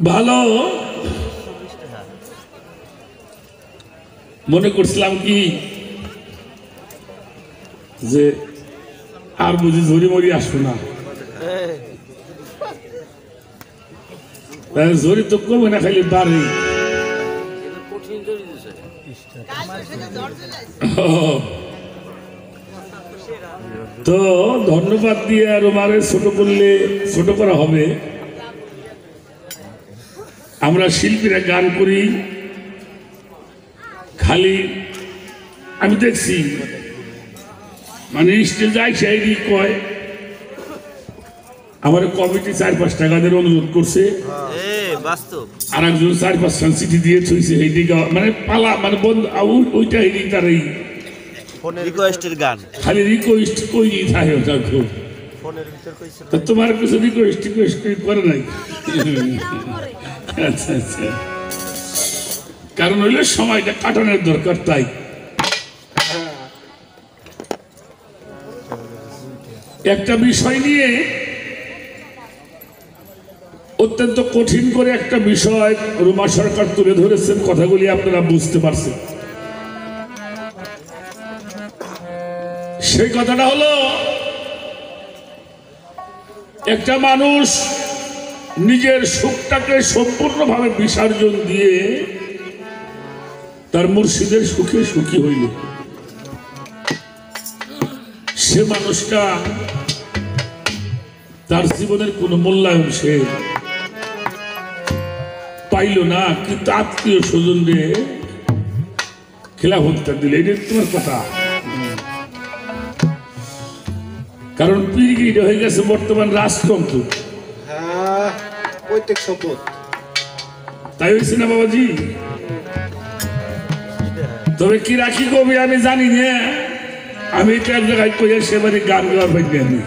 ভালো মনে করছিলাম কি যে আর বুঝি ঝরি মরি আসবো না, ঝরি তো কমে না, খালি বাড়ি। তো ধন্যবাদ দিয়ে আর মারে ছোট করলে ছোট করা হবে। আমরা শিল্পীরা গান করি, খালি আমি দেখছি মানে স্টেজে সেই কয় আমার কমিটি 4-5 টাকাদের অনুরোধ করছে, আর একজন 4-5 চিঠি দিয়ে থইছে এইদিকে মানে পালা মানে বন্ধ ওইটা এই তার এই রিকোয়েস্টের গান খালি রিকোয়েস্ট কই থাকে ওটা খুব। তো তোমার কিছু রিকোয়েস্ট করে নাই? আচ্ছা আচ্ছা, কারণ হইলে সময়টা কাটানোর দরকার। তাই একটা বিষয় নিয়ে অত্যন্ত কঠিন করে একটা বিষয় রুমা সরকার তুলে ধরেছেন, কথাগুলি আপনারা বুঝতে পারছেন। সেই কথাটা হলো একটা মানুষ নিজের সুখটাকে সম্পূর্ণভাবে বিসর্জন দিয়ে তার মুর্শিদের সুখে সুখী হইল, সে মানুষটা তার জীবনের কোন মূল্যায়ন সে পাইল না, কিন্তু আত্মীয় স্বজনরে খেলাফতটা দিলে। এটা তোমার কথা, কারণ পীরগিরি হয়ে গেছে বর্তমান রাজতন্ত্র। তাই হয়েছে না বাবাজি? তবে কি রাখি কবি আমি জানি না, আমি তো এক জায়গায় কইয়া সেবারে গান গাওয়ার পাইনি। আমি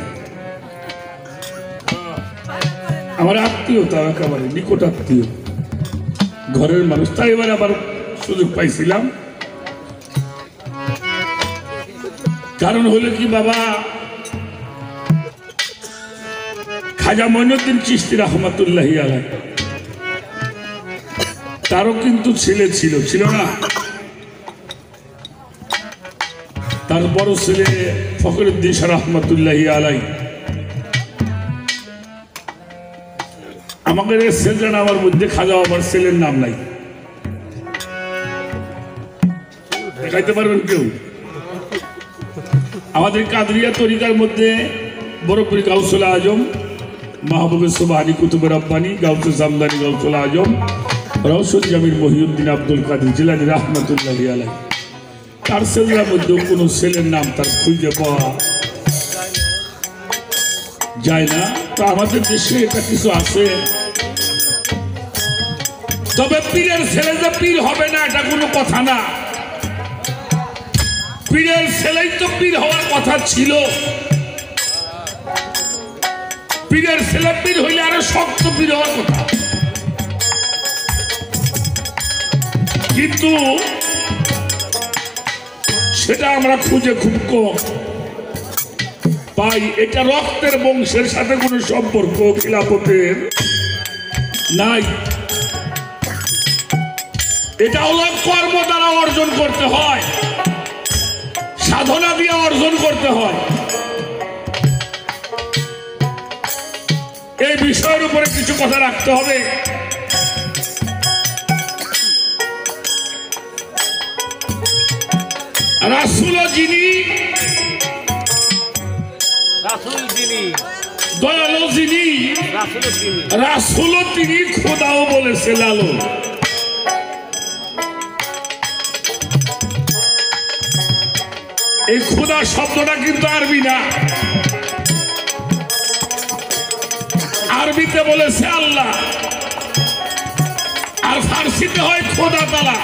আমার আত্মীয়, তার একেবারে নিকট আত্মীয়, ঘরের মানুষ। তাই এবার আবার সুযোগ পাইছিলাম। কারণ হলো কি বাবা, খাজা মঈনুদ্দিন চিশতি রহমাতুল্লাহি আলাইহি তারও কিন্তু ছেলে ছিল না? তার বড় ছেলে ফখরুদ্দিন শাহ রহমাতুল্লাহি আলাইহি। আমাদের ছেলের নামের মধ্যে খাজা আমার ছেলের নাম নাই, দেখাইতে পারবেন কেউ? আমাদের কাদরিয়া তরিকার মধ্যে বড়পুরি গাউসুল আজম, মাহবুবে সুবহানী কুতুবে রব্বানী, গাউসুল জামদানি গাউসুল আজম, রওশন জামির মহিউদ্দিন আব্দুল কাদের জিলানী রহমাতুল্লাহি আলাইহি, তার ছেলের মধ্যে কোনো ছেলের নাম তার খুঁজে পাওয়া যায় না। তো আমাদের দেশে এটা কিছু আছে। তবে পীরের ছেলে যে পীর হবে না এটা কোনো কথা না। পীরের ছেলেই তো পীর হওয়ার কথা ছিল। পীরের ছেলে পীর হইলে আরো শক্ত পীর হওয়ার কথা, কিন্তু সেটা আমরা খুঁজে খুব কম পাই। এটা রক্তের বংশের সাথে কোনো সম্পর্ক খিলাফতের নাই। এটা হলো কর্ম দ্বারা অর্জন করতে হয়, সাধনা দিয়ে অর্জন করতে হয়। এই বিষয়ের উপরে কিছু কথা রাখতে হবে। রাসূল যিনি, দয়ালু যিনি, রাসূল তিনি, খোদাও বলেছে লালু। এই খোদা শব্দটা কিন্তু আরবি না, আরবিতে বলেছে আল্লাহ, আর ফার্সিতে হয় খোদা তাআলা।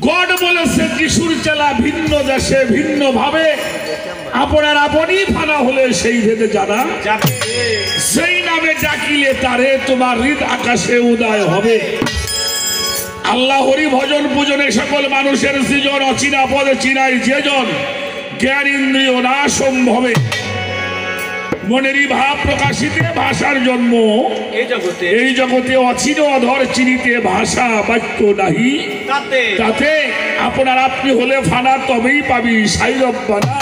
গড বলেছে যিশুর চেলা ভিন্ন দেশে ভিন্ন ভাবে, আপনার আপনই ফানা হলে সেই ভেদে জানা, সেই নামে ডাকিলে তারে তোমার হৃদ আকাশে উদয় হবে। আল্লাহ হরি ভজন পূজনে সকল মানুষের সৃজন, অচিনা পদে চিনাই যেজন, জ্ঞান ইন্দ্রিয় না সম্ভবে। মনেরই ভাব প্রকাশিতে ভাষার জন্ম, এই জগতে অচিন অধর চিনিতে ভাষা বাক্য নাহি, তাতে আপনার আপনি হলে ফানা তবেই পাবি সাইরব্বানা,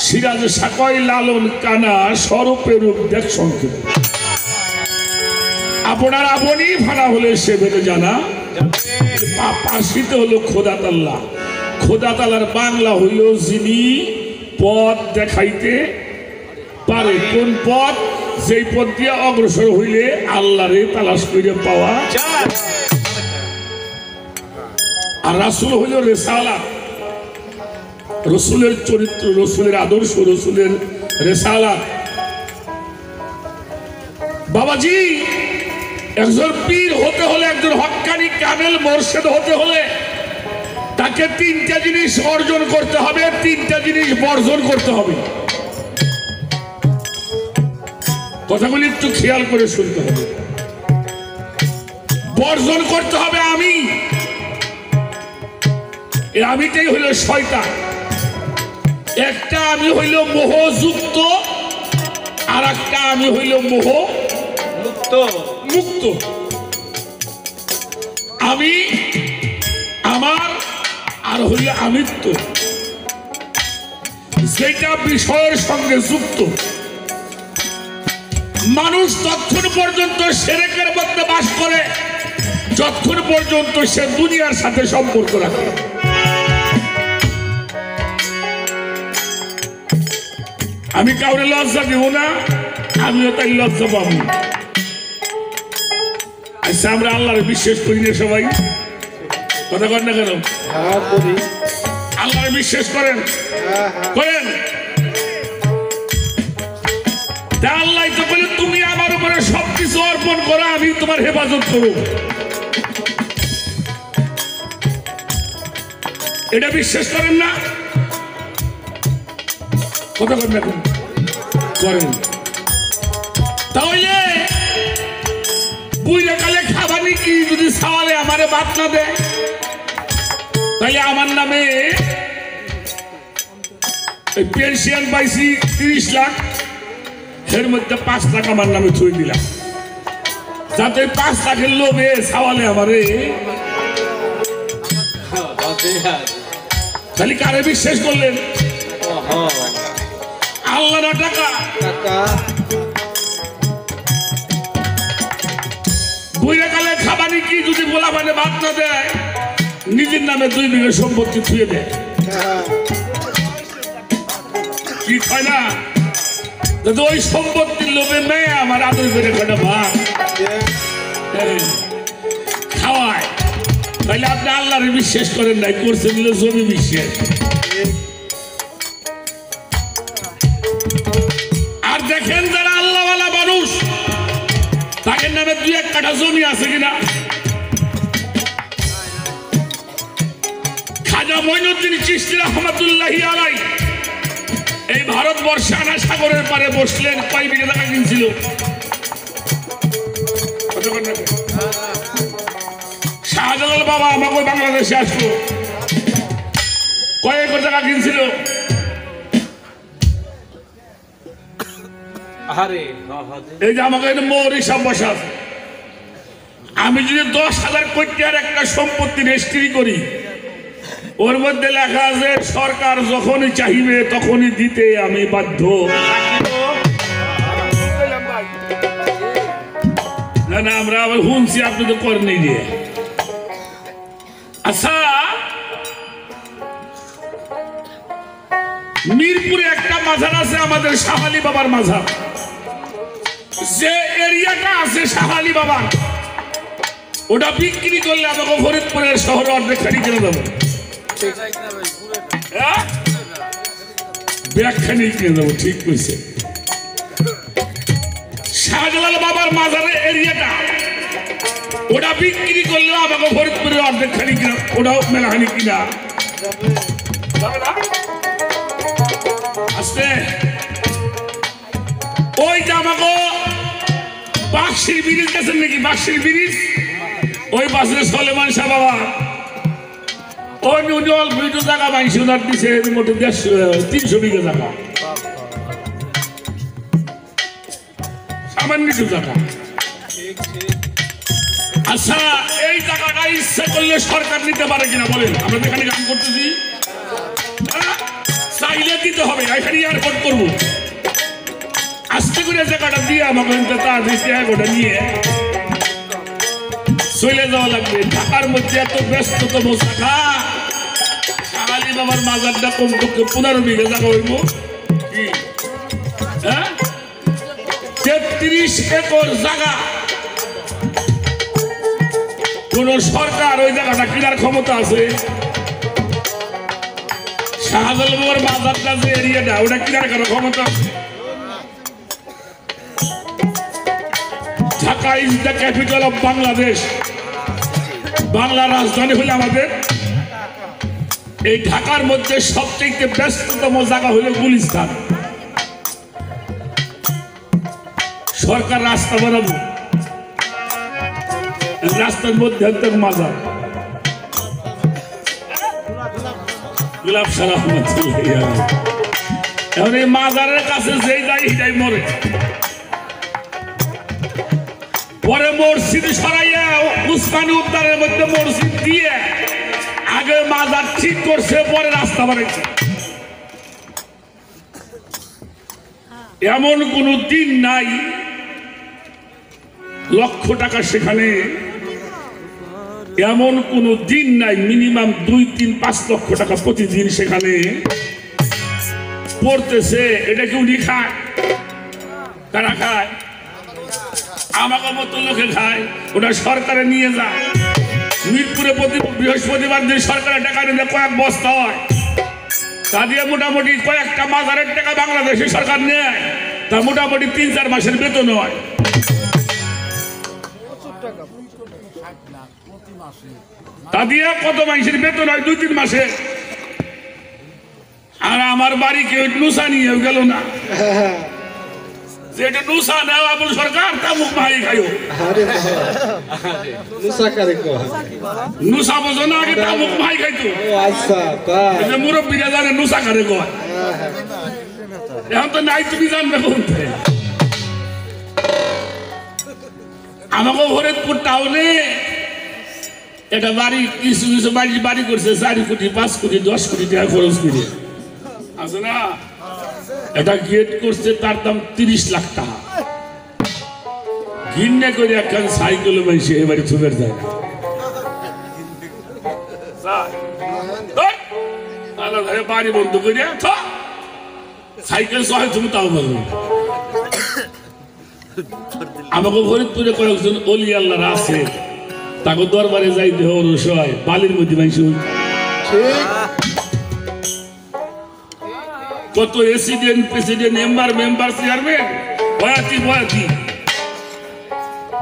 সিরাজ সাকয় লালন কানা স্বরূপে রূপ দেখ সংক্ষেপ। আপনার আপনি ফানা হলে সে ভেবে জানা, পার্সিতে হলো খোদা তাল্লা। খোদা তাল্লার বাংলা হইল যিনি পথ দেখাইতে পারে। কোন পথ? যেই পথ দিয়ে অগ্রসর হইলে আল্লাহরে তালাশ করে পাওয়া। আর রাসূল হইল রেসালাত, রসুলের চরিত্র, রসুলের আদর্শ, রসুলের রেসালাত। বাবাজি, একজন পীর হতে হলে, একজন হক্কানি কামেল মোর্শেদ হতে হলে তাকে তিনটা জিনিস অর্জন করতে হবে, তিনটা জিনিস বর্জন করতে হবে। কথাগুলি একটু খেয়াল করে শুনতে হবে। বর্জন করতে হবে আমি, এই আমিটাই হইল শয়তান। একটা আমি হইল মোহযুক্ত, আর একটা আমি হইল মোহ মুক্ত। আমি আমার আর হইল আমিত্ব, যেটা বিষয়ের সঙ্গে যুক্ত। মানুষ ততক্ষণ পর্যন্ত শিরকের মধ্যে বাস করে যতক্ষণ পর্যন্ত সে দুনিয়ার সাথে সম্পর্ক রাখে। আমি কাউরে লজ্জা দিব না, আমিও তাই লজ্জা পাবো। আচ্ছা, আমরা আল্লাহরে বিশ্বাস করি না সবাই? কথা কর না কেন? আল্লাহরে বিশ্বাস করেন? করেন? আল্লাহ তো বলে তুমি আমার উপরে সবকিছু অর্পণ করো, আমি তোমার হেফাজত করব। এটা বিশ্বাস করেন না? কথা করেন না? করেন। তাহলে বুঝলে কালে খাবারই কি যদি সাওয়ালে আমারে বাদ না দেয়, তাহলে আমার নামে পেনশন পাইছি 30 লাখ, এর মধ্যে 5 লাখ আমার নামে ছুঁয়ে দিলাম, যাতে 5 লাখের লোভে সাওয়ালে আমারে। খালি কারে বিশ্বাস করলেন? আল্লাহ না টাকা? বুঝে গেলে খাবারই কি যদি বলা মানে বাদ না দেয়, নিজের নামে 2 বিঘা সম্পত্তি ছুঁয়ে দেয়। কি হয় না? ওই সম্পত্তির লোভে মেয়ে আমার আদর করে কটা ভাত খাওয়ায়, তাহলে আপনি আল্লাহরে বিশ্বাস করেন নাই, করছেন হলো জমি বিশ্বাস। আর দেখেন যারা আল্লাহওয়ালা মানুষ, তাদের নামে 2-1 কাঠা জমি আছে কিনা? খাজা মঈনুদ্দিন চিশতি রাহমাতুল্লাহি আলাইহি এই ভারতবর্ষে আনা সাগরের পারে বসলেন, কয় বিঘা টাকা কিনছিল? শাহজালাল বাবা আমাকে বাংলাদেশে আসলো, কয় একর টাকা কিনছিল? এই যে আমাকে মোর হিসাব বসা আছে, আমি যদি 10,000 কোটি টাকার একটা সম্পত্তি রেজিস্ট্রি করি, ওর মধ্যে লেখা আছে সরকার যখনই চাইবে তখনই দিতে আমি বাধ্য। না না, আমরা আবার শুনছি, আপনি তো করেন দিয়ে। আচ্ছা, মিরপুরে একটা মাজার আছে আমাদের শাহ আলী বাবার মাজার, যে এরিয়াটা আছে শাহ আলী বাবা, ওটা বিক্রি করলে আমাকে ফরিদপুরের শহরে অর্ধেক খানি কিনে দেবো। ব্যাখ্যানি কিনে দেবো, ঠিক কইছে। শাহজালাল বাবার মাজারের এরিয়াটা, ওটা বিক্রি করলে আমাকে ফরিদপুরের অর্ধেক খানি কিনা, ওটাও মেলাখানি কিনা আসতে। ওইটা আমাকে বাক্সির ব্রিজ গেছেন নাকি? বাক্সির ব্রিজ, ওই পাশে সলেমান শাহ বাবা, ওই উনি অল্প একটু জায়গা মাইনছে, ওনার দিচ্ছে মোটে 300 বিঘা জায়গা। সামান্য একটু জায়গা। আচ্ছা এই জায়গাটা ইচ্ছে করলে সরকার নিতে পারে কিনা বলেন? আমরা যেখানে কাম করতেছি চাইলে দিতে হবে, এখানে এয়ারপোর্ট করবো। আস্তে করে জায়গাটা দিয়ে আমাকে তার ওটা নিয়ে চলে যাওয়া লাগবে। ঢাকার মধ্যে এত ব্যস্ততম শাখা, শাহালি বাবার মাজারটা কমপক্ষে 15 বিঘা জায়গা হইব। কি 33 একর জায়গা। কোন সরকার ওই জায়গাটা কেনার ক্ষমতা আছে? শাহজালাল বাবার মাজারটা যে এরিয়াটা ওটা কেনার কারো ক্ষমতা আছে? Dhaka is the capital of Bangladesh. বাংলার রাজধানী হলো আমাদের। এই ঢাকার মধ্যে সবচেয়ে ব্যস্ততম জায়গা হলো গুলিস্তান। সরকার রাস্তা বানাবো, রাস্তার মধ্যে একদম মাজার। গোলাপ সারা এখন এই মাজারের কাছে যেই যায় সেটাই মরে। পরে মসজিদ সরাইয়া উসমানী উদ্যানের মধ্যে মসজিদ দিয়ে আগে মাজার ঠিক করছে, পরে রাস্তা বানাইছে। এমন কোন দিন নাই লক্ষ টাকা সেখানে, এমন কোন দিন নাই মিনিমাম 2, 3, 5 লক্ষ টাকা প্রতিদিন সেখানে পড়তেছে। এটা কি উনি খায়? কারা খায়? আমাকে মতো লোকে খায়। ওটা সরকারে নিয়ে যায়। মিরপুরে প্রতি বৃহস্পতিবার দিন সরকারের টাকা নিয়ে কয়েক বস্তা হয়, তা দিয়ে মোটামুটি কয়েকটা মাজারের টাকা বাংলাদেশের সরকার নেয়। তা মোটামুটি 3-4 মাসের বেতন হয়। তা দিয়ে কত মাসের বেতন হয়? 2-3 মাসে। আর আমার বাড়ি কেউ নুসা নিয়ে গেল না, যেটা নুসা নেও আবুল সরকার তামুক ভাই খাইও। নুসা বোঝো না? আগে তামুক ভাই খাইতো। মুরব্বীরা জানে নুসা কারে কয়। এখন তো নাই, তুমি জানবে কোনটা। আমাকে ফরিদপুর টাউনে একটা বাড়ি, কিছু কিছু বাড়ি করছে 4 কোটি, 5 কোটি, 10 কোটি টাকা খরচ করে আছে না। এটা গেট করছে, তার দাম 30 লাখ টাকা। ঘিন্নে করে একখান সাইকেল মাইছে এবারে ছুবের যায় না। বাড়ি বন্ধ করে সাইকেল সহ তুমি তাও বলবো। আমাকে ফরিদপুরে কয়েকজন অলি আল্লাহ আছে, তাকে দরবারে যাইতে হয় বালির মধ্যে মাইছে। কত এসিডেন্ট, প্রেসিডেন্ট, মেম্বার, চেয়ারম্যান বয়াতি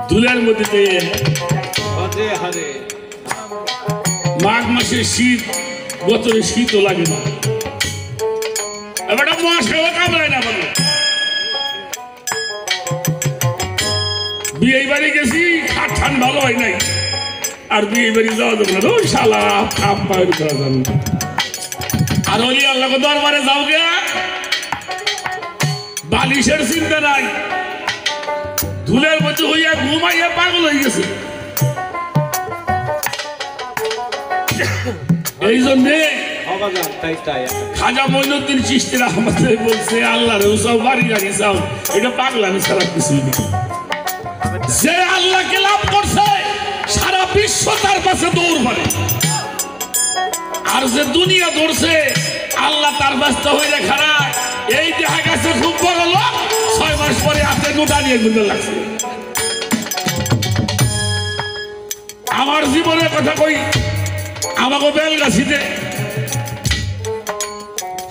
দুলের মধ্যে। মাঘ মাসে শীত, বছরে শীতও লাগে না। এবার মহাশয় কামড়ায় না বলো। বিয়ে বাড়ি গেছি, খাট ঠান ভালো হয় নাই, আর বিয়ে বাড়ি যাওয়া যাবে না। ওই শালা খাপ বাইর করা যাবে না। আর ওলি আল্লাহ দরবারে যাও গে, বালিশের চিন্তা নাই, ধুলের মধ্যে হইয়া ঘুমাইয়া পাগল হয়ে গেছে। এই জন্যে খাজা মঈনুদ্দিন চিশতি রাহমাতুল্লাহ বলছে, আল্লাহ রে সব বাড়ি গাড়ি যাও, এটা পাগলামি ছাড়া কিছুই নেই। যে আল্লাহকে লাভ করছে সারা বিশ্ব তার কাছে দৌড় মারে, আর যে দুনিয়া ধরছে আল্লাহ তার ব্যস্ত হয়ে খারাপ। এই দেখা গেছে খুব বড় লোক, 6 মাস পরে হাতে নোটা নিয়ে ঘুরতে লাগছে। আমার জীবনের কথা কই, আমাকে বেলগাছিতে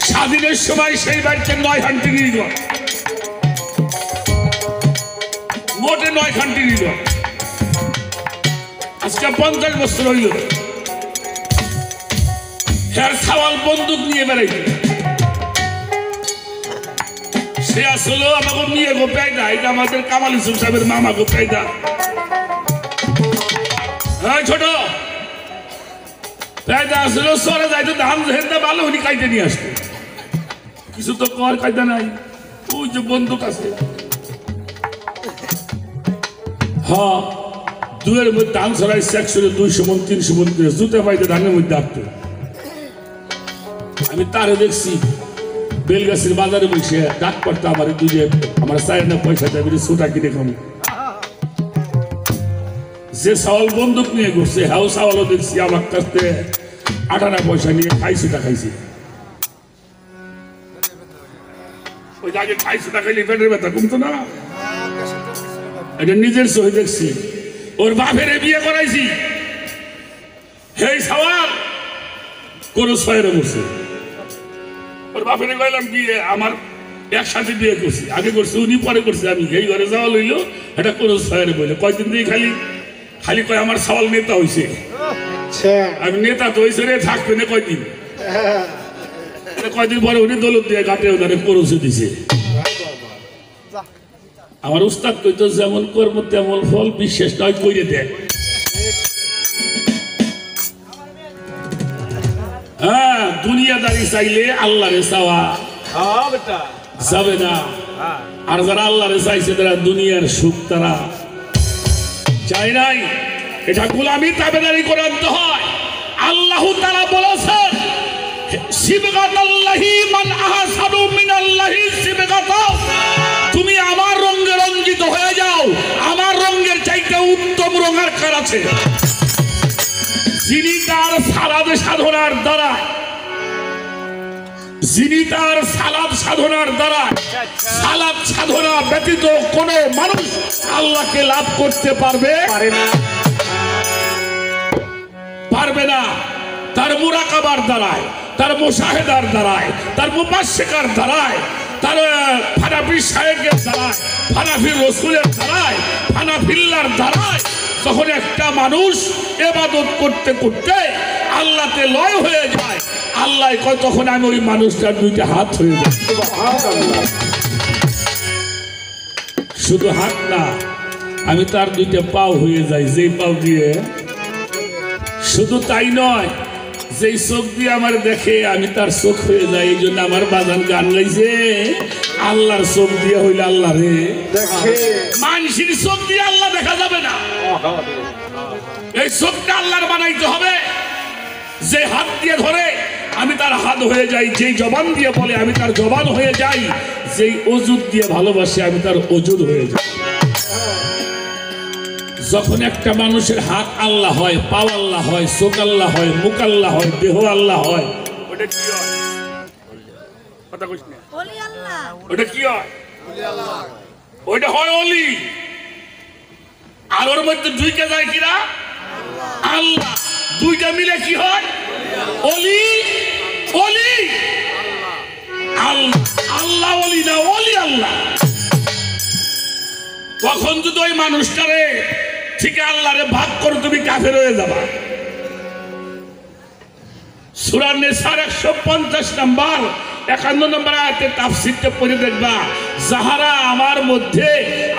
স্বাধীনের সময় সেই বাড়িতে 9 খান টিভি দিল, মোটে 9 খান টিভি দিল। আজকে 50 বছর হইল। সাওয়াল বন্দুক নিয়ে বেড়াইছে। সে আসলে আমাকে নিয়ে গোপাইদা, এটা আমাদের কামাল ইসলাম সাহেবের মামা গোপাইদা। ছোট পেয়দা আসলে সরে যাইতো, ধান হেন্দা ভালো উনি কাইতে নিয়ে আসতো। কিছু তো কর কায়দা নাই, ওই যে বন্দুক আছে হ্যাঁ দুয়ের মধ্যে ধান ছড়াই 200 মন 300 মন করে জুতে পাইতে ধানের মধ্যে আটতো। আমি তারে দেখছি বেলগাছির বাজারে বসে ডাক করতে আমার দুজে আমার চায়ের না পয়সা দেবে ছোটা কিনে খাবো। যে চাওয়াল বন্দুক নিয়ে ঘুরছে হাউ চাওয়ালও দেখছি আমার কাছ থেকে 8 পয়সা নিয়ে খাইছিটা খাইছি। ওই আগে খাইছিটা খাইলে পেটের ব্যথা কমতো না। এটা নিজের সহি দেখছি। ওর বাপের বিয়ে করাইছি হেই চাওয়াল কোন ছয়ের বসে ওর বাপের কইলাম বিয়ে আমার একসাথে বিয়ে করছি, আগে করছি উনি পরে করছি আমি। এই ঘরে যাওয়া লইলো এটা কোন ছয়ের বলে কয়দিন দিয়ে খালি খালি কয় আমার চাওয়াল নেতা হয়েছে। আমি নেতা তো হয়েছে রে থাকবে না কয়দিন, কয়দিন পরে উনি দৌলত দিয়ে গাটে ওখানে করছে দিছে। আমার উস্তাদ কইতো যেমন কর্ম তেমন ফল, বিশ্বাস নয় কইরে দেয়। হ্যাঁ দুনিয়াদারি চাইলে আল্লাহরে চাওয়া যাবে না। আর যারা আল্লাহরে চাইছে তারা দুনিয়ার সুখ তারা চাই নাই। এটা গোলামি তাবেদারি করে আনতে হয়। আল্লাহ তাআলা বলেছেন সিবগাতাল্লাহি মান আহসানু মিনাল্লাহি সিবগাতা, তুমি আমার রঙে রঞ্জিত হয়ে যাও, আমার রঙের চাইতে উত্তম রঙ আর কার আছে? যিনি তার সালাদ সাধনার দ্বারা সালাদ সাধনা ব্যতীত কোন মানুষ আল্লাহকে লাভ করতে পারবে না। তার মুরাকাবার দ্বারায়, তার মুশাহেদার দ্বারায়, তার মুবাশশিকার দ্বারায়, তার হানাফি সাহেবের দ্বারায়, হানাফি রসুলের দ্বারায়, হানাফিল্লার দ্বারায় যখন একটা মানুষ ইবাদত করতে করতে আল্লাহতে লয় হয়ে যায়, আল্লাহ কয় তখন আমি ওই মানুষটার 2টা হাত হয়ে যাই। শুধু হাত না, আমি তার 2টা পাও হয়ে যাই। যেই পাও দিয়ে, শুধু তাই নয়, যেই চোখ দিয়ে আমার দেখে আমি তার চোখ হয়ে যাই। এই জন্য আমার বাজান গান গাইছে আল্লাহর চোখ দিয়ে হইলে আল্লাহ রে মানুষের চোখ দিয়ে আল্লাহ দেখা যাবে না। এই চোখটা আল্লাহর বানাইতে হবে। যে হাত দিয়ে ধরে আমি তার হাত হয়ে যাই, যেই জবান দিয়ে বলে আমি তার জবান হয়ে যাই, যেই ওজুদ দিয়ে ভালোবাসে আমি তার ওজুদ হয়ে যাই। যখন একটা মানুষের হাত আল্লাহ হয়, পাও আল্লাহ হয়, চোখ আল্লাহ হয়, মুখ আল্লাহ হয়, দেহ আল্লাহ হয়, ওটা কি হয়? কথা কইছ না? ওলি আল্লাহ। ওটা কি হয়? ওলি আল্লাহ। ওটা হয় ওলি। আর ওর মধ্যে 2টা যায় কিনা? আল্লাহ। 2টা মিলে কি হয়? ওলি। ওলি আল্লাহ। আল্লাহ ওলি না, ওলি আল্লাহ। তখন যদি ওই মানুষটারে ঠিক আল্লাহরে ভাগ করে তুমি কাফের হয়ে যাবা। সূরা নিসার 150 নম্বর 51 নম্বর আয়াতে তাফসীরটা পড়ে দেখবা, যাহারা আমার মধ্যে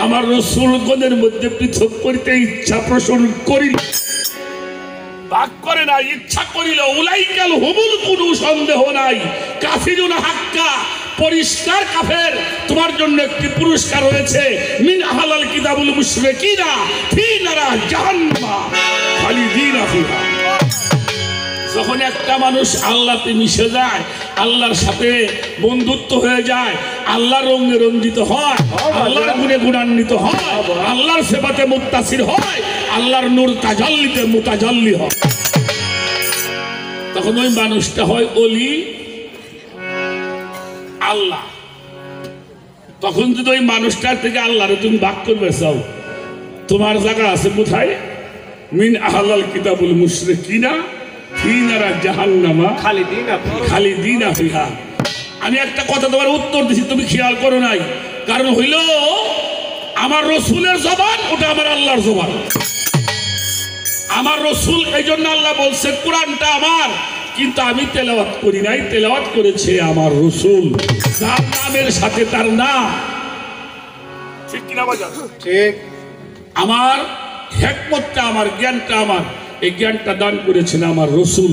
আমার রাসূলগণের মধ্যে পৃথক করিতে ইচ্ছা পোষণ করিল, ভাগ করে না, ইচ্ছা করিল, উলাইকাল হুমুল, কোনো সন্দেহ নাই কাফিরুন হাক্কা, পরিষ্কার কাফের। তোমার জন্য একটি পুরস্কার রয়েছে, মিন আহলাল কিতাবুল মুশরিকিনা ফি নারা জাহান্নাম খালিদিনা ফিহা। যখন একটা মানুষ আল্লাহতে মিশে যায়, আল্লাহর সাথে বন্ধুত্ব হয়ে যায়, আল্লাহর রঙে রঞ্জিত হয়, আল্লাহর গুণে গুণান্বিত হয়, আল্লাহর সেবাতে মুত্তাসির হয়, আল্লাহর নূর তাজাল্লিতে মুতাজাল্লি হয়, তখন ওই মানুষটা হয় ওলি আল্লাহ। তখন যদি ওই মানুষটার থেকে আল্লাহরে তুমি ভাগ করবে চাও, তোমার জায়গা আছে কোথায়? মিন আহলাল কিতাবুল মুশরিকিনা ফি নারা জাহান্নামা খালিদিনা ফিহা। আমি একটা কথা তোমার উত্তর দিছি, তুমি খেয়াল করো নাই। কারণ হইল আমার রসুলের জবান, ওটা আমার আল্লাহর জবান। আমার রসুল, এই জন্য আল্লাহ বলছে কোরআনটা আমার, কিন্তু আমি তেলাওয়াত করি নাই, তেলাওয়াত করেছে আমার রসুল, যার নামের সাথে তার নাম। ঠিক কিনা বাজার? ঠিক। আমার হিকমতটা, আমার জ্ঞানটা, আমার এই জ্ঞানটা দান করেছেন আমার রসুল।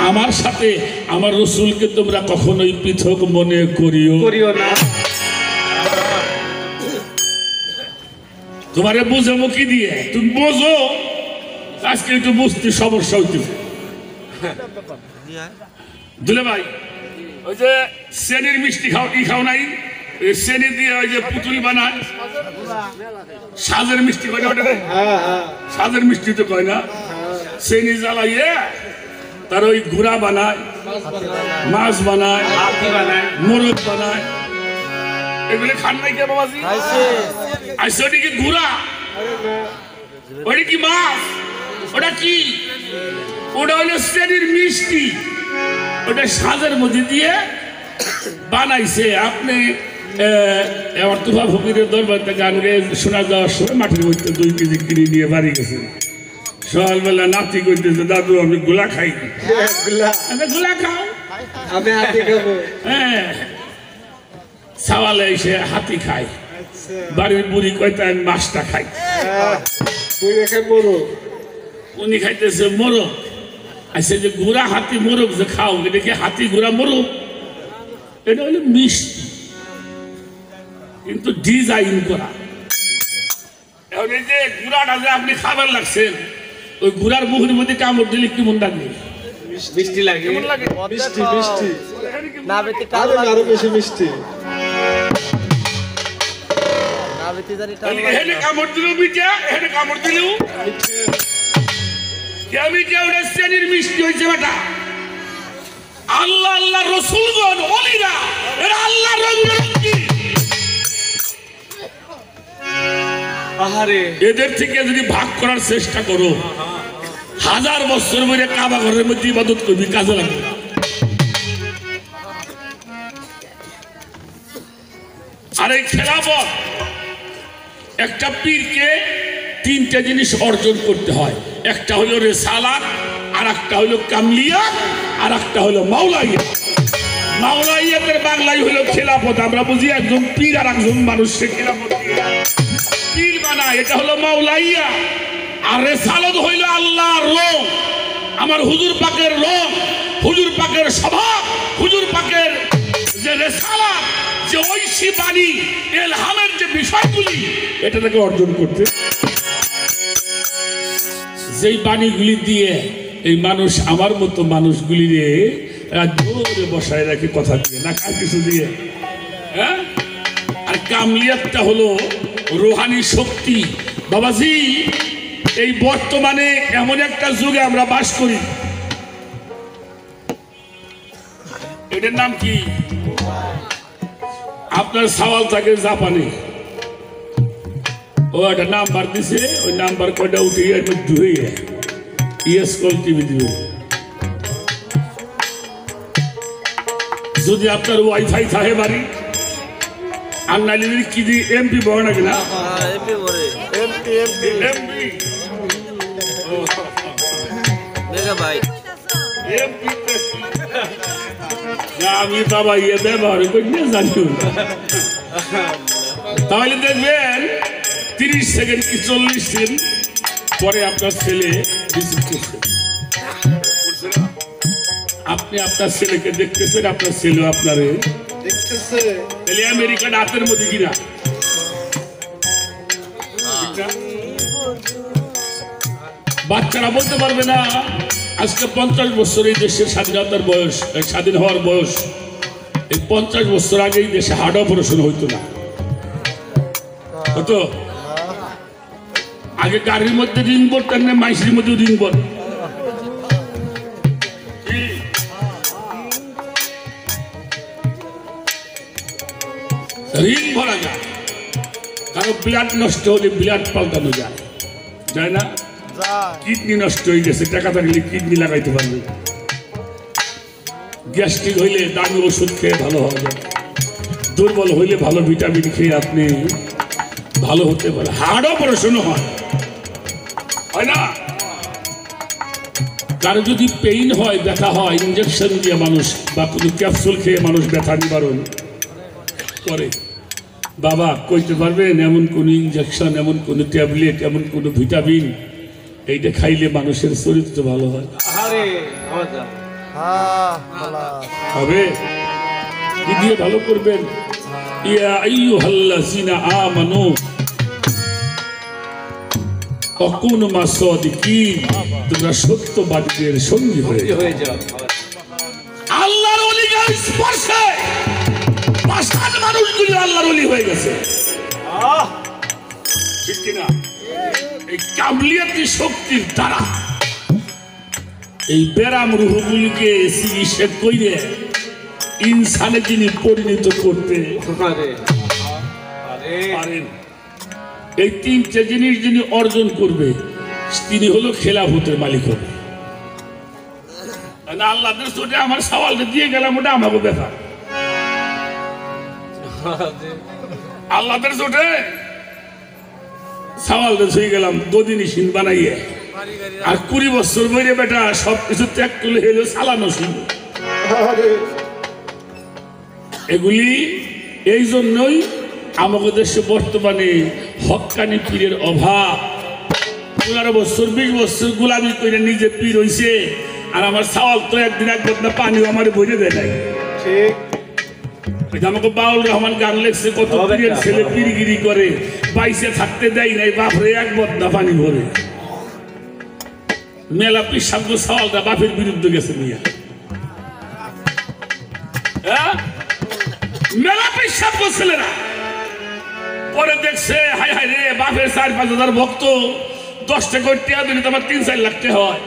আমার সাথে আমার রসুলকে তোমরা কখনোই পৃথক মনে করিও না। তোমারে বুঝাবো কি দিয়ে? তুমি বোঝো, আজকে একটু বুঝতে সমস্যা হইতেছে। দুলে ভাই, ওই যে চেনির মিষ্টি খাও নাই? চেনি দিয়ে ওই যে পুতুল বানায়, সাজের মিষ্টি কয় না? ওটা সাজের মিষ্টি তো কয় না? চেনি জ্বালাইয়ে তার ওই গুড়া বানায়, মাছ বানায়, মোরগ বানায়। এগুলো খান নাই কে বাবাজি? আচ্ছা, ওটা কি গুড়া? ওটা কি মাছ? ওটা কি? ওটা হলো চেনির মিষ্টি। ওটা সাজের মধ্যে দিয়ে বানাইছে। আপনি অর্থভা ফকিরের দরবারতে গান গেয়ে শোনা যাওয়ার সময় মাটির মধ্যে 2 কেজি কিনে নিয়ে বাড়ি গেছে। সকালবেলা নাতি করতেছে, দাদু আমি গোলা খাই। গোলা খাও? আমি হাতি খাবো। হ্যাঁ, সাওয়ালে এসে হাতি খাই। বাড়ির বুড়ি কয়টা আমি মাছটা খাই। উনি খাইতেছে মোরগ। আচ্ছা, যে গুড়া হাতি মোরগ যে খাও, এটা কি হাতি গুড়া মোরগ? এটা হলো মিষ্টি, কিন্তু ডিজাইন করা। এখন এই যে গুড়াটা যে আপনি খাবার লাগছেন, ওই গুড়ার মুখের মধ্যে কামড় দিলে কেমন লাগে? মিষ্টি লাগে। কেমন লাগে? মিষ্টি মিষ্টি আরো বেশি মিষ্টি। এখানে কামড় দিলেও মিঠা, এখানে কামড় দিলেও মিঠা। ওটা চেনির মিষ্টি হয়েছে বেটা। আল্লাহ আল্লাহ রসুলগণ ওলিরা এরা আল্লাহর রঙিন। এদের থেকে যদি ভাগ করার চেষ্টা করো, 1000 বছর ধরে কাবা ঘরের মধ্যে ইবাদত করবি, কাজে লাগবে। আর এই খেলাফত, একটা পীরকে 3টে জিনিস অর্জন করতে হয়। একটা হলো রেসালাত, আর একটা হলো কামলিয়াত, আর একটা হলো মাওলাইয়াত। মাওলাইয়াতের বাংলায় হলো খেলাফত। আমরা বুঝি একজন পীর আর একজন মানুষকে খেলাফত পীর বানায়, এটা হলো মাওলাইয়া। আর রেসালত হইল আল্লাহর রং, আমার হুজুর পাকের রং, হুজুর পাকের স্বভাব, হুজুর পাকের যে রেসালাত, যে ঐশী বাণী, ইলহামের যে বিষয়গুলি, এটা তাকে অর্জন করতে। যেই বাণীগুলি দিয়ে এই মানুষ, আমার মতো মানুষগুলি জোরে বসায় রাখে কথা দিয়ে, না কার কিছু দিয়ে। হ্যাঁ, আর কামলিয়াতটা হলো রুহানি শক্তি। বাবাজি, এই বর্তমানে এমন একটা যুগে আমরা বাস করি, এটার নাম কি? আপনার সওয়াল থাকে জাপানে, ও একটা নাম্বার দিছে, ওই নাম্বার কয়টা উঠে ধুয়ে ইয়েস কল টিভি দিবে। যদি আপনার ওয়াইফাই থাকে বাড়ি, আর নাইলে কি দি এমপি বড় নাকি না? আমি বাবা ইয়ে ব্যবহার করি না, জানি। তাহলে দেখবেন 30 সেকেন্ড কি 40 সেকেন্ড পরে আপনার ছেলে রিসিভ করছে। আপনি আপনার ছেলেকে দেখতেছেন, আপনার ছেলে আপনারে দেখতেছে। তাহলে আমেরিকান হাতের মধ্যে কিনা? বাচ্চারা বলতে পারবে না আজকে 50 বছর এই দেশের স্বাধীনতার বয়স, স্বাধীন হওয়ার বয়স। এই 50 বছর আগে এই দেশে হার্ট অপারেশন হইতো না, হতো? আগে গাড়ির মধ্যে রিং পড়তেন না, মাইসির মধ্যে রিং পড়। রিং ভরা যায়, কারো ব্লাড নষ্ট হলে ব্লাড পাল্টানো যায়, যায় না? কিডনি নষ্ট হয়ে গেছে, টাকা থাকলে কিডনি লাগাইতে পারবে। গ্যাস্ট্রিক হইলে দামি ওষুধ খেয়ে ভালো হওয়া যায়। দুর্বল হইলে ভালো ভিটামিন খেয়ে আপনি ভালো হতে পারে। হার্ট অপারেশনও হয় না? কারো যদি পেইন হয়, ব্যথা হয়, ইঞ্জেকশন দিয়ে মানুষ বা কোনো ক্যাপসুল খেয়ে মানুষ ব্যথা নিবারণ করে। বাবা কইতে পারবেন এমন কোন ইঞ্জেকশন, এমন কোন ট্যাবলেট, এমন কোন ভিটামিন এইটা খাইলে মানুষের চরিত্র ভালো হয়? হবে? কি দিয়ে ভালো করবেন? ইয়া আইয়ুহাল্লাযিনা আমানু অকুন মাসদিকি তোমরা সত্যবাদীদের সঙ্গী হয়ে যাও। হয়ে যাও আল্লাহর ওলিদের স্পর্শে পাষাণ মানুষগুলি আল্লাহর ওলি হয়ে গেছে, ঠিক কিনা? এই কাবলিয়াতি শক্তির দ্বারা এই বেরাম রুহগুলিকে চিকিৎসা করে ইনসানে যিনি পরিণত করতে আরে আরে পারেন, এই তিনটে জিনিস যিনি অর্জন করবে তিনি হলো খেলাফতের মালিক হবে। না আল্লাহদের চোটে আমার সওয়ালটা দিয়ে গেলাম, ওটা আমাকে ব্যাপার। আল্লাহদের চোটে সওয়ালটা ছুঁয়ে গেলাম দুদিনই সিন বানাইয়ে, আর 20 বছর বইরে বেটা সবকিছু ত্যাগ করলে হলো চালানো সিন। এগুলি এই জন্যই আমাদের দেশে বর্তমানে হক্কানি পীরের অভাব। 15 বছর 20 বছর গোলামি করে নিজে পীর হইছে, আর আমার সওয়াল তো একদিন এক বদনা পানিও আমার বইরে দেয় নাই। ঠিক আমাকে বাউল রহমান গান লেখছে, কত পীরের ছেলে পীরগিরি করে বাইসে থাকতে দেয় নাই, বাপরে এক বদনা পানি ভরে। মেলা পিসাব সওয়ালটা বাপের বিরুদ্ধে গেছে মিয়া, মেলা পিসাব ছেলেরা পরে দেখছে হায় হায় রে বাপের 4-5 হাজার ভক্ত 10 টাকা টিয়া দিলে তোমার 3-4 লাখ টাকা হয়।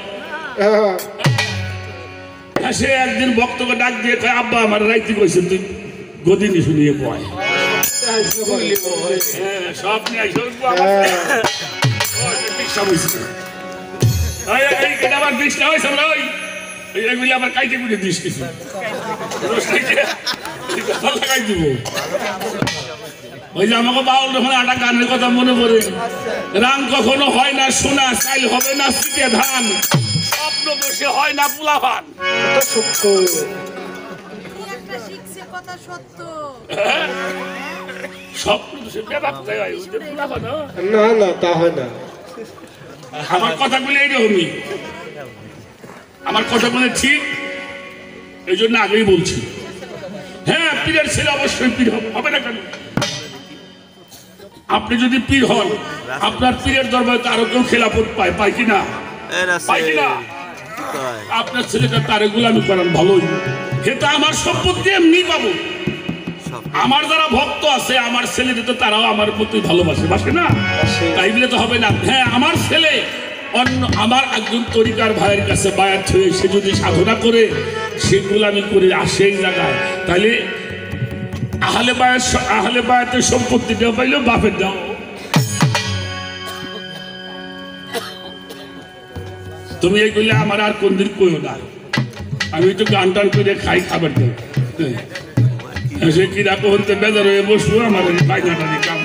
সে একদিন ভক্তকে ডাক দিয়ে কয়, আব্বা আমার রাইতে কইছে তুই গদিনী শুনিয়ে পয় সব নিয়ে আইসো আবার 20 টাকা হয়েছে, আমরা ওইগুলি আবার কাইতে করে দিস কিছু লাগাই দিব। ওই যে আমাকে বাউল যখন একটা গানের কথা মনে পড়ে, রাং কখনো হয় না সোনা, চাইল হবে না শীতে ধান, স্বপ্ন বসে হয় না পোলাপান। সত্য স্বপ্ন দোষে বেবাক্তাই হয়, ওই যে পোলাপান। না না তা হয় না। আমার কথাগুলো এইরকমই, আমার কথাগুলো ঠিক, এই জন্য আগেই বলছি। হ্যাঁ, পীরের ছেলে অবশ্যই পীর হবে না কেন? আপনি যদি পীর হন, আপনার পীরের দরবারে তো আরো কেউ খেলাফত পায়, পায় কিনা? পায় কিনা? আপনার ছেলেটা তারে গোলামি করেন ভালোই, এটা আমার সম্পত্তি এমনি পাবো। আমার যারা ভক্ত আছে, আমার ছেলেদের তো তারাও আমার প্রতি ভালোবাসে, বাসে না? তাই বলে তো হবে না। হ্যাঁ, আমার ছেলে অন্য আমার একজন তরিকার ভাইয়ের কাছে বায়াত হয়ে সে যদি সাধনা করে, সে গোলামি করে আসে এই জায়গায়, তাহলে আহলে বায়াতের সম্পত্তিটাও পাইলেও বাপের দাও। তুমি এইগুলি আমার আর কোনদিন কইও না, আমি তো গান টান করে খাই, খাবার দেব। সে কিরা কহতে বেজার হয়ে বসবো, আমার পায়নাটা দিয়ে কাম।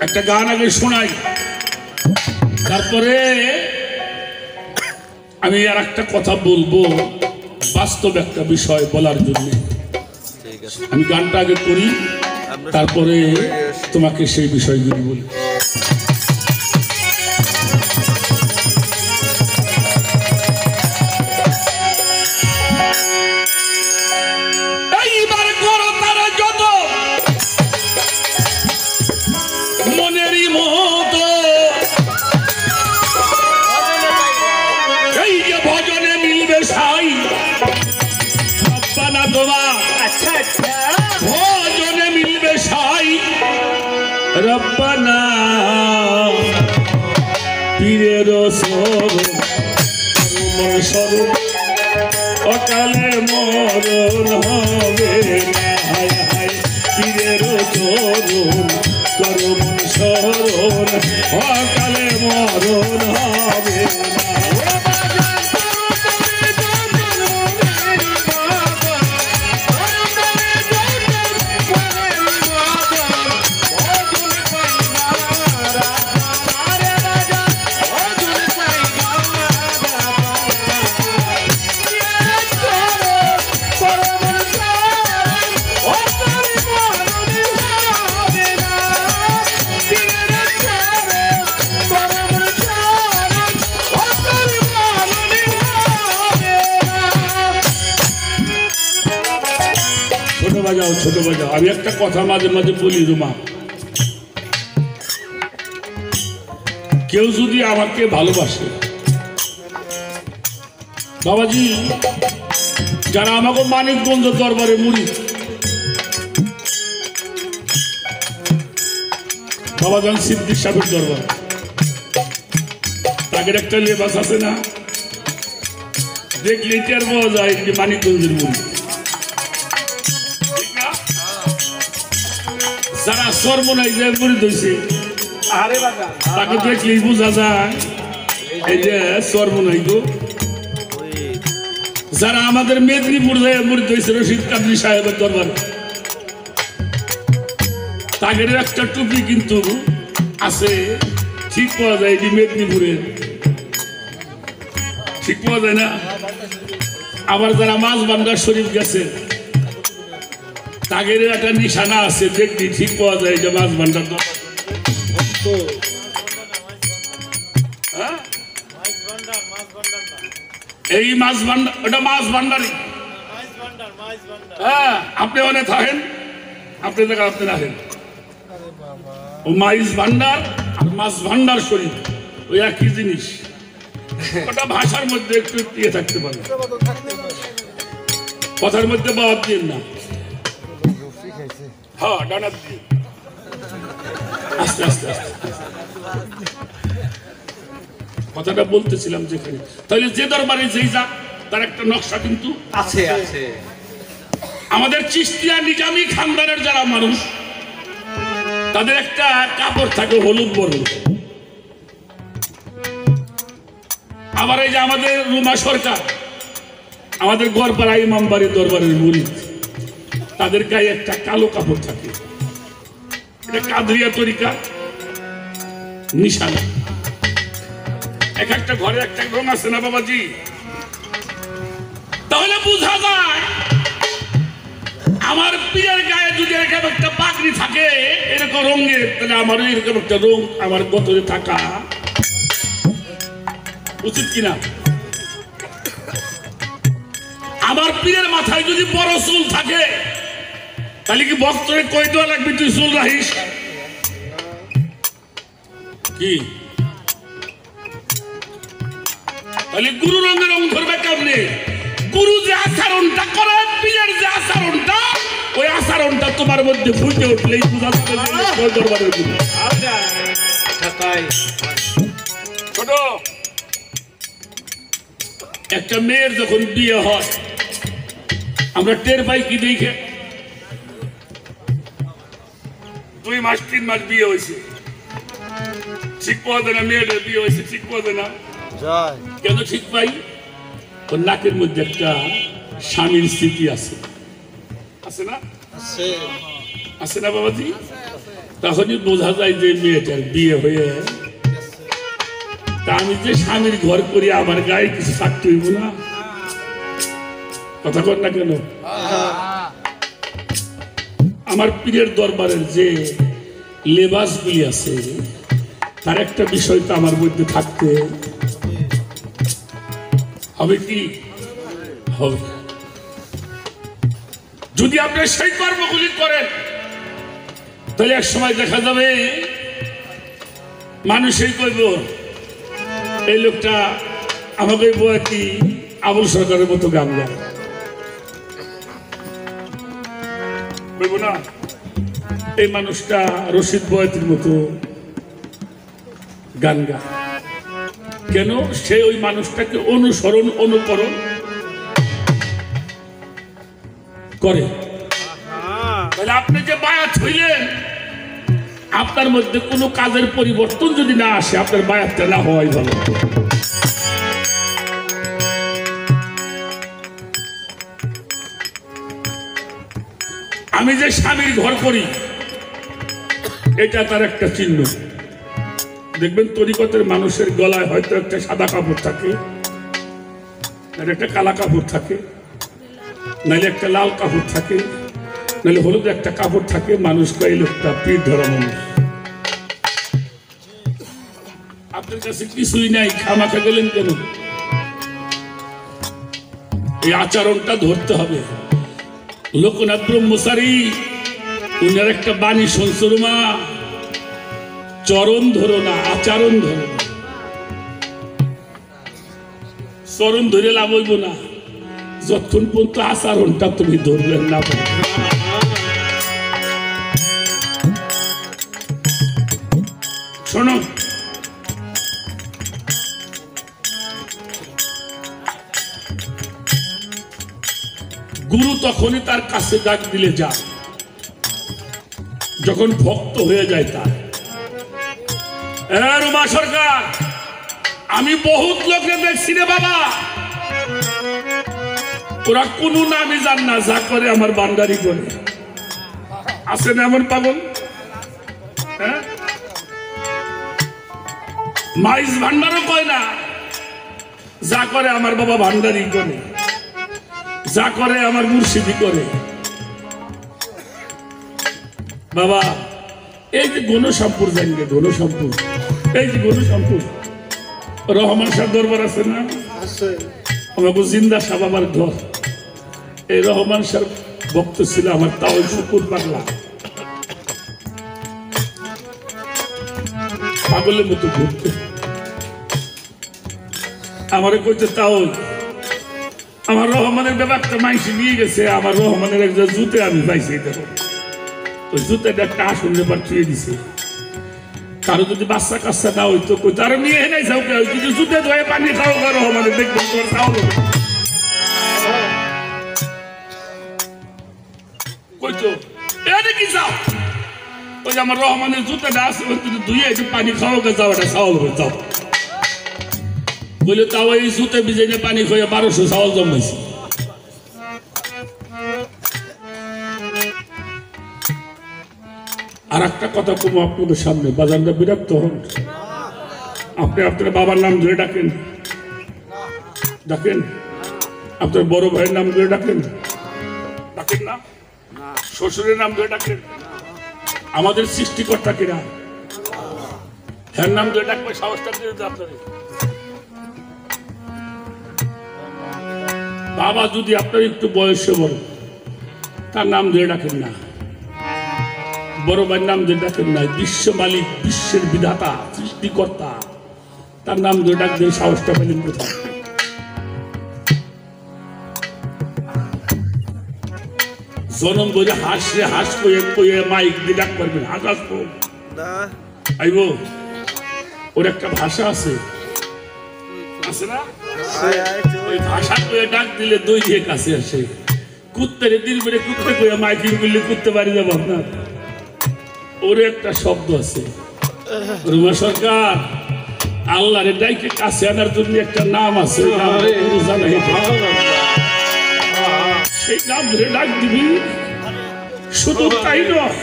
একটা গান আগে শোনাই, তারপরে আমি আর একটা কথা বলবো বাস্তব একটা বিষয় বলার জন্য। আমি গানটা আগে করি, তারপরে তোমাকে সেই বিষয়গুলি বলি। এইবার করো তারা যত মনেরই মতো, এই যে ভজনে মিলবে সাই রব্বানা তোমার, ভজনে মিলবে সাই রব্বানা, পীরের স্বরূপ অকালে মরণ হবে না, হায় হায় পীরের চরণ করুন স্মরণ, অকালে মরণ হবে না। বাজাও ছোট বাজাও। আমি একটা কথা মাঝে মাঝে বলি রুমা, কেউ যদি আমাকে ভালোবাসে বাবাজি, যারা আমাকে মানিকগঞ্জ দরবারে মুড়ি বাবাজান সিদ্দিক সাহেবের দরবার, তাদের একটা লেবাস আছে না, দেখলে টের পাওয়া যায় যে মানিকগঞ্জের মুড়ি। যারা সর্বনাই যে মুড়ি ধরছে তাকে দেখলেই বোঝা যায় এই যে সর্বনাই গো। যারা আমাদের মেদিনীপুর মুড়ি ধরছে রশিদ কাদরি সাহেবের দরবার, তাদের একটা টুপি কিন্তু আছে, ঠিক পাওয়া যায় এটি মেদিনীপুরে, ঠিক পাওয়া যায় না। আবার যারা মাছ ভান্ডার শরীফ গেছে তাদের একটা নিশানা আছে, দেখবি ঠিক পাওয়া যায় যে মাছ ভান্ডার। এই মাছ ভান্ডার, ওটা মাছ ভান্ডারই। হ্যাঁ, আপনি ওখানে থাকেন, আপনি দেখা আপনি রাখেন। ও মাইজ ভান্ডার আর মাছ ভান্ডার শরীফ ওই একই জিনিস। ওটা ভাষার মধ্যে একটু ইয়ে থাকতে পারে, কথার মধ্যে বাদ দিন না। হ্যাঁ, ডানার দিয়ে আস্তে আস্তে আস্তে কথাটা বলতেছিলাম যেখানে। তাহলে যে দরবারে যেই যাক তার একটা নকশা কিন্তু আছে আছে। আমাদের চিশতিয়া নিজামী খানদানের যারা মানুষ তাদের একটা কাপড় থাকে হলুদ বর্ণ। আবার এই যে আমাদের রুমা সরকার, আমাদের গড়পাড়া ইমামবাড়ি দরবারের মুরিদ, তাদের গায়ে একটা কালো কাপড় থাকে, এটা কাদরিয়া তরিকা নিশানা। এক একটা ঘরে একটা রং আছে না বাবাজি। তাহলে বোঝা যায় আমার পীরের গায়ে যদি এরকম একটা পাগড়ি থাকে এরকম রঙের, তাহলে আমারও এরকম একটা রং আমার গতরে থাকা উচিত কিনা। আমার পীরের মাথায় যদি বড় চুল থাকে তাহলে কি ভক্তরে কই দেওয়া লাগবে তুই চুল রাখিস কি? তাহলে গুরু রঙের রং ধরবে কেমনে? গুরু যে আচরণটা করে, পীরের যে আচরণটা, ওই আচরণটা তোমার মধ্যে ফুটে উঠলেই বোঝা যাবে দরবারের গুরু। ছোট একটা মেয়ের যখন বিয়ে হয় আমরা টের পাই কি দেখে? 2 মাস 3 মাস বিয়ে হয়েছে, ঠিক পাওয়া যায় না। মেয়েদের বিয়ে হয়েছে ঠিক পাওয়া যায় না। কেন ঠিক পাই? ওর নাকের মধ্যে একটা স্বামীর স্মৃতি আছে, আছে না? আছে না বাবাজি? তখনই বোঝা যায় যে মেয়েটার বিয়ে হয়ে, তা আমি যে স্বামীর ঘর করি আমার গায়ে কিছু থাকতে হইব না? কথা কর না কেন? আমার পীরের দরবারের যে লেবাসগুলি আছে তার একটা বিষয় তো আমার মধ্যে থাকতে হবে কি হবে। যদি আপনি সেই কর্মগুলি করেন তাহলে এক সময় দেখা যাবে মানুষই কইব এই লোকটা আমাকে বয়াতি আবুল সরকারের মতো গান গায়, বলবো না এই মানুষটা রশিদ বয়াতির মতো গান গায়। কেন? সে ওই মানুষটাকে অনুসরণ অনুকরণ করে। তাহলে আপনি যে বায়াত হইলেন, আপনার মধ্যে কোনো কাজের পরিবর্তন যদি না আসে, আপনার বায়াতটা না হওয়াই ভালো। আমি যে স্বামীর ঘর করি এটা তার একটা চিহ্ন। দেখবেন তরিকতের মানুষের গলায় হয়তো একটা সাদা কাপড় থাকে, একটা কালা কাপড় থাকে, নাহলে একটা লাল কাপড় থাকে, নাহলে হলুদ একটা কাপড় থাকে। মানুষ এই লোকটা পীর ধরা মানুষ। আপনার কাছে কিছুই নাই, খামাখা গেলেন কেন? এই আচরণটা ধরতে হবে। লোকনাথ ব্রহ্মচারী উনার একটা বাণী শুনছো মা, চরণ ধরো না আচরণ ধরো না। চরণ ধরে লাভ হইব না যতক্ষণ পর্যন্ত আচরণটা তুমি ধরলেন না। শোনো, গুরু তখনই তার কাছে ডাক দিলে যা, যখন ভক্ত হয়ে যায় তার। রুমা সরকার, আমি বহুত লোকে দেখছি রে বাবা, ওরা কোন নামই জান না, যা করে আমার বান্দারি করে। আছে না এমন পাগল? হ্যাঁ, মাইজ ভান্ডারও কয় না, যা করে আমার বাবা ভান্ডারি করে, যা করে আমার মুর্শিদি করে। বাবা এই যে গণশামপুর জানবে, গণশামপুর, এই যে গণশামপুর রহমান শাহ দরবার আছে না, আমাকে জিন্দা শাহ বাবার ঘর। এই রহমান শাহ ভক্ত ছিল আমার তাওই শুকুর পাগলা, পাগলের মতো ঘুরতে। আমারে কইতে তাও আমার রহমানের ব্যাপারটা মাইসি নিয়ে গেছে, আমার রহমানের একজন জুতে আমি পাইছি, দেখো ওই জুতেটা একটা আসন ব্যাপার ছুঁয়ে দিছে। কারো যদি বাচ্চা কাচ্চা না হইতো কইতো আরে নিয়ে নাই যাও, যদি জুতে ধোয়ে পানি খাও রহমানের, দেখবেন তোমার খাও কইতো এটা কি যাও, ওই যে আমার রহমানের জুতেটা আছে ধুয়ে পানি খাও যাও, এটা চাউল হয়ে যাও বলে। তাও এই জুতে ভিজে পানি খেয়ে 1200 চাউল জমাইছি। আর একটা কথা কম আপনাদের সামনে, বাজারটা বিরক্ত হন, আপনি আপনার বাবার নাম ধরে ডাকেন, ডাকেন আপনার বড় ভাইয়ের নাম ধরে ডাকেন, ডাকেন না, শ্বশুরের নাম ধরে ডাকেন। আমাদের সৃষ্টিকর্তা কিনা হ্যার নাম ধরে ডাকবে, সাহসটা দিয়ে আপনার বাবা যদি আপনার একটু বয়সে বড়, তার নাম ধরে ডাকেন না, বড় ভাইয়ের নাম ধরে ডাকেন না। বিশ্ব মালিক, বিশ্বের বিধাতা, সৃষ্টিকর্তা, তার নাম ধরে ডাকবেন, সাহসটা পেলেন কোথায়? জনম ধরে হাসরে হাস কয়ে কয়ে মাইক দিয়ে ডাক করবেন, হাস আসবো আইব। ওর একটা ভাষা আছে, আছে না? ওই ভাষা কয়ে ডাক দিলে দই দিয়ে কাছে আসে। কুত্তারে দিল বেড়ে কুত্তে কয়ে মাইকিং করলে কুত্তে বাড়ি যাবো আপনার। ওর একটা শব্দ আছে, রুমা সরকার, আল্লাহরে ডাইকে কাছে আনার জন্য একটা নাম আছে, সেই নাম ধরে ডাক দিবি। শুধু তাই নয়,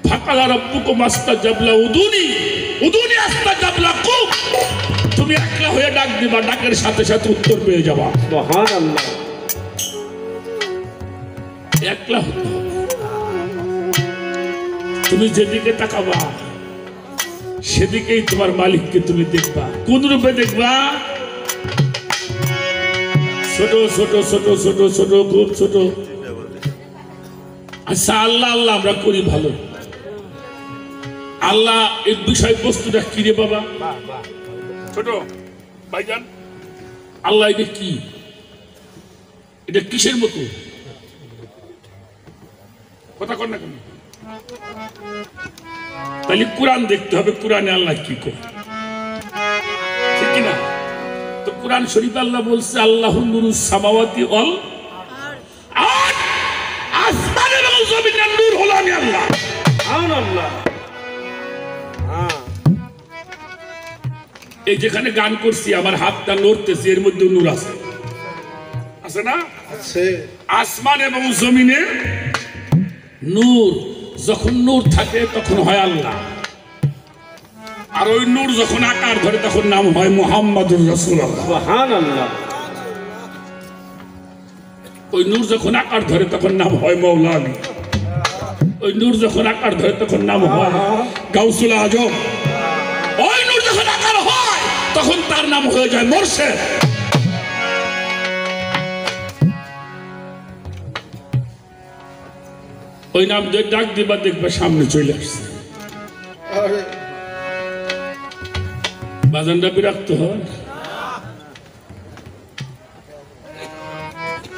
ফাকালা রাব্বুকুম আস্তাজাবলা উদুনি উদুনি আস্তাজাবলাকুম, তুমি একলা হয়ে ডাক দিবা, ডাকের সাথে সাথে উত্তর পেয়ে যাবা। সুবহানাল্লাহ, একলা হতে হবে। তুমি যেদিকে তাকাবা সেদিকেই তোমার মালিককে তুমি দেখবা। কোন রূপে দেখবা? ছোট ছোট ছোট ছোট ছোট, খুব ছোট। আচ্ছা, আল্লাহ আল্লাহ আমরা করি ভালো, আল্লাহ এই বিষয়বস্তুটা কি রে বাবা? ছোট ভাইজান, আল্লাহ এটা কি? এটা কিসের মতো? কথা কর না কেন? তাহলে কোরআন দেখতে হবে, কোরআনে আল্লাহ কি করে, ঠিক কিনা? তো কোরআন শরীফ আল্লাহ বলছে আল্লাহু নূরুস সামাওয়াতি ওয়াল আরদ, আসমান এবং জমিনের নূর হলো আমি আল্লাহ। সুবহানাল্লাহ। এই যেখানে গান করছি, আমার হাতটা নড়তেছে, এর মধ্যে নূর আছে, আছে না? আছে। আসমান এবং জমিনে নূর, যখন নূর থাকে তখন হয় আল্লাহ, আর ওই নূর যখন আকার ধরে তখন নাম হয় মুহাম্মাদুর রাসূলুল্লাহ। সুবহানাল্লাহ। ওই নূর যখন আকার ধরে তখন নাম হয় মাওলা আলী, ওই নূর যখন আকার ধরে তখন নাম হয় গাউসুল আজম, ওই নূর যখন আকার হয় তখন তার নাম হয়ে যায় মুর্শিদ। ওই নাম দিয়ে ডাক দিবা, দেখবে সামনে চলে আসছে। আরে বাজানটা বিরক্ত হয়।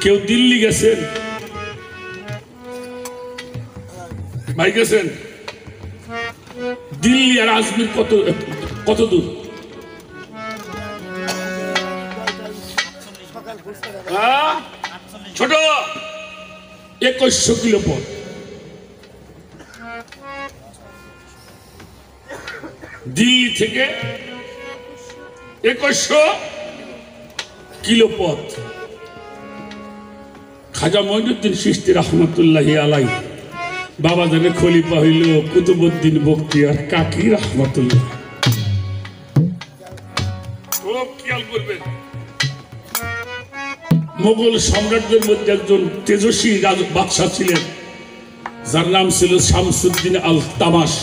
কেউ দিল্লি গেছেন ভাই? গেছেন? দিল্লি আর আজমির কত দূর? ছোট 2100 কিলো পথ। দিল্লি থেকে 2100 কিলো পথ। খাজা মঈনুদ্দিন চিশতি রহমতুল্লাহি আলাইহি বাবা জানে খলিফা হইল কুতুবউদ্দিন বখতিয়ার কাকি রহমতুল্লাহ। খুব খেয়াল করবেন, মোগল সম্রাটদের মধ্যে একজন তেজস্বী বাদশাহ ছিলেন, যার নাম ছিল শামসুদ্দিন আল তামাশ।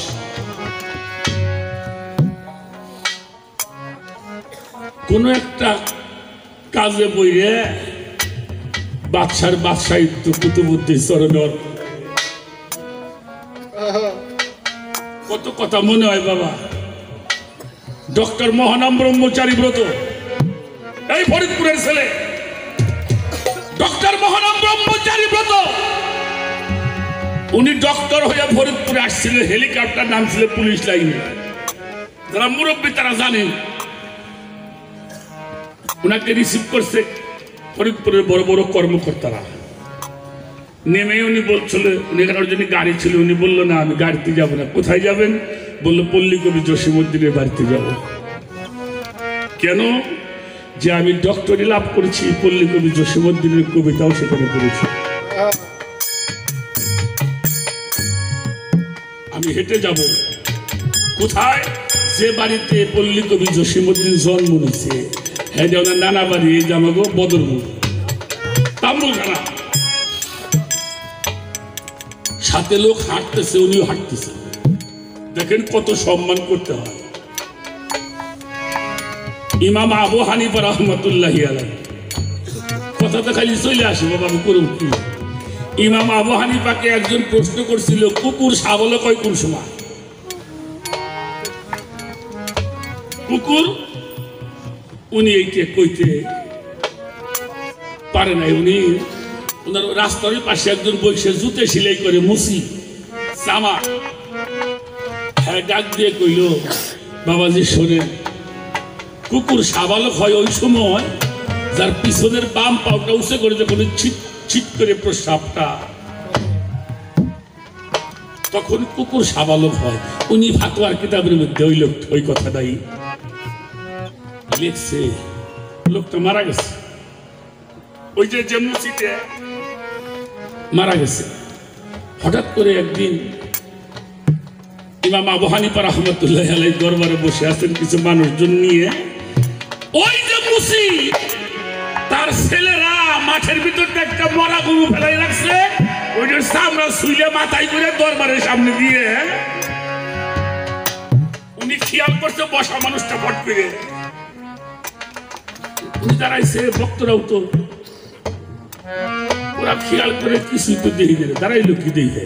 কোন একটা কাজে বইরে বাদশাহিত্য কুতুবউদ্দিন চরণের কত কথা মনে হয় বাবা। ডক্টর মহানাম ব্রহ্মচারী ব্রত, এই ফরিদপুরের ছেলে ডক্টর মহানাম ব্রহ্মচারী ব্রত, উনি ডক্টর হয়ে ফরিদপুরে আসছিলেন। হেলিকপ্টার নাম ছিল পুলিশ লাইন। যারা মুরব্বী তারা জানেন, উনাকে রিসিভ করছে ফরিদপুরের বড় বড় কর্মকর্তারা। নেমে উনি বলছিল, উনি যিনি গাড়ি ছিল, উনি বললো না আমি গাড়িতে যাবো না। কোথায় যাবেন? বললো পল্লী কবি জসীমউদ্দিনের বাড়িতে যাব। কেন? যে আমি ডক্টরি লাভ করেছি, পল্লী কবি জসীমউদ্দিনের কবিতাও সেখানে পড়েছি। আমি হেঁটে যাব। কোথায়? যে বাড়িতে পল্লী কবি জসীমউদ্দিন জন্ম নিয়েছে, হ্যাঁ ওনার নানা বাড়ি এই জামাগো বদরপুর তাম্বুলখানা। সাথে লোক হাঁটতেছে, উনিও হাঁটতেছে। দেখেন কত সম্মান করতে হয়। ইমাম আবু হানিফা রহমতুল্লাহি আলাইহি, কথাটা খালি চলে আসে বাবা, আমি করুন কি? ইমাম আবু হানিফাকে একজন প্রশ্ন করছিল, কুকুর শাবলে কয় কোন সময়? কুকুর উনি এইটা কইতে পারে নাই। উনি ওনার রাস্তার পাশে একজন বসে জুতে সেলাই করে মুসি জামা, হ্যাঁ ডাক দিয়ে কইল, বাবাজি শোনেন, কুকুর সাবালক হয় ওই সময় যার পিছনের বাম পাউটা উঁচে করে যখন ছিট ছিট করে প্রস্রাবটা, তখন কুকুর সাবালক হয়। উনি ফাতোয়ার কিতাবের মধ্যে ওই কথাটাই লিখছে। লোকটা মারা গেছে, ওই যে মুসিতে মারা গেছে। হঠাৎ করে একদিন ইমাম আবু হানিফা রাহমাতুল্লাহি আলাইহি দরবারে বসে আছেন কিছু মানুষজন নিয়ে। ওই যে মুসি তার ছেলেরা মাঠের ভিতর একটা মরা গরু ফেলাই রাখছে, ওইটার চামড়া শুইলে মাথায় করে দরবারের সামনে দিয়ে উনি খেয়াল করছে বসা মানুষটা ফট করে উনি দাঁড়াইছে। ভক্তরাও তো ওরা খেয়াল করে কিছুই তো দেখি দেয়, দাঁড়াইলো কি দেখে?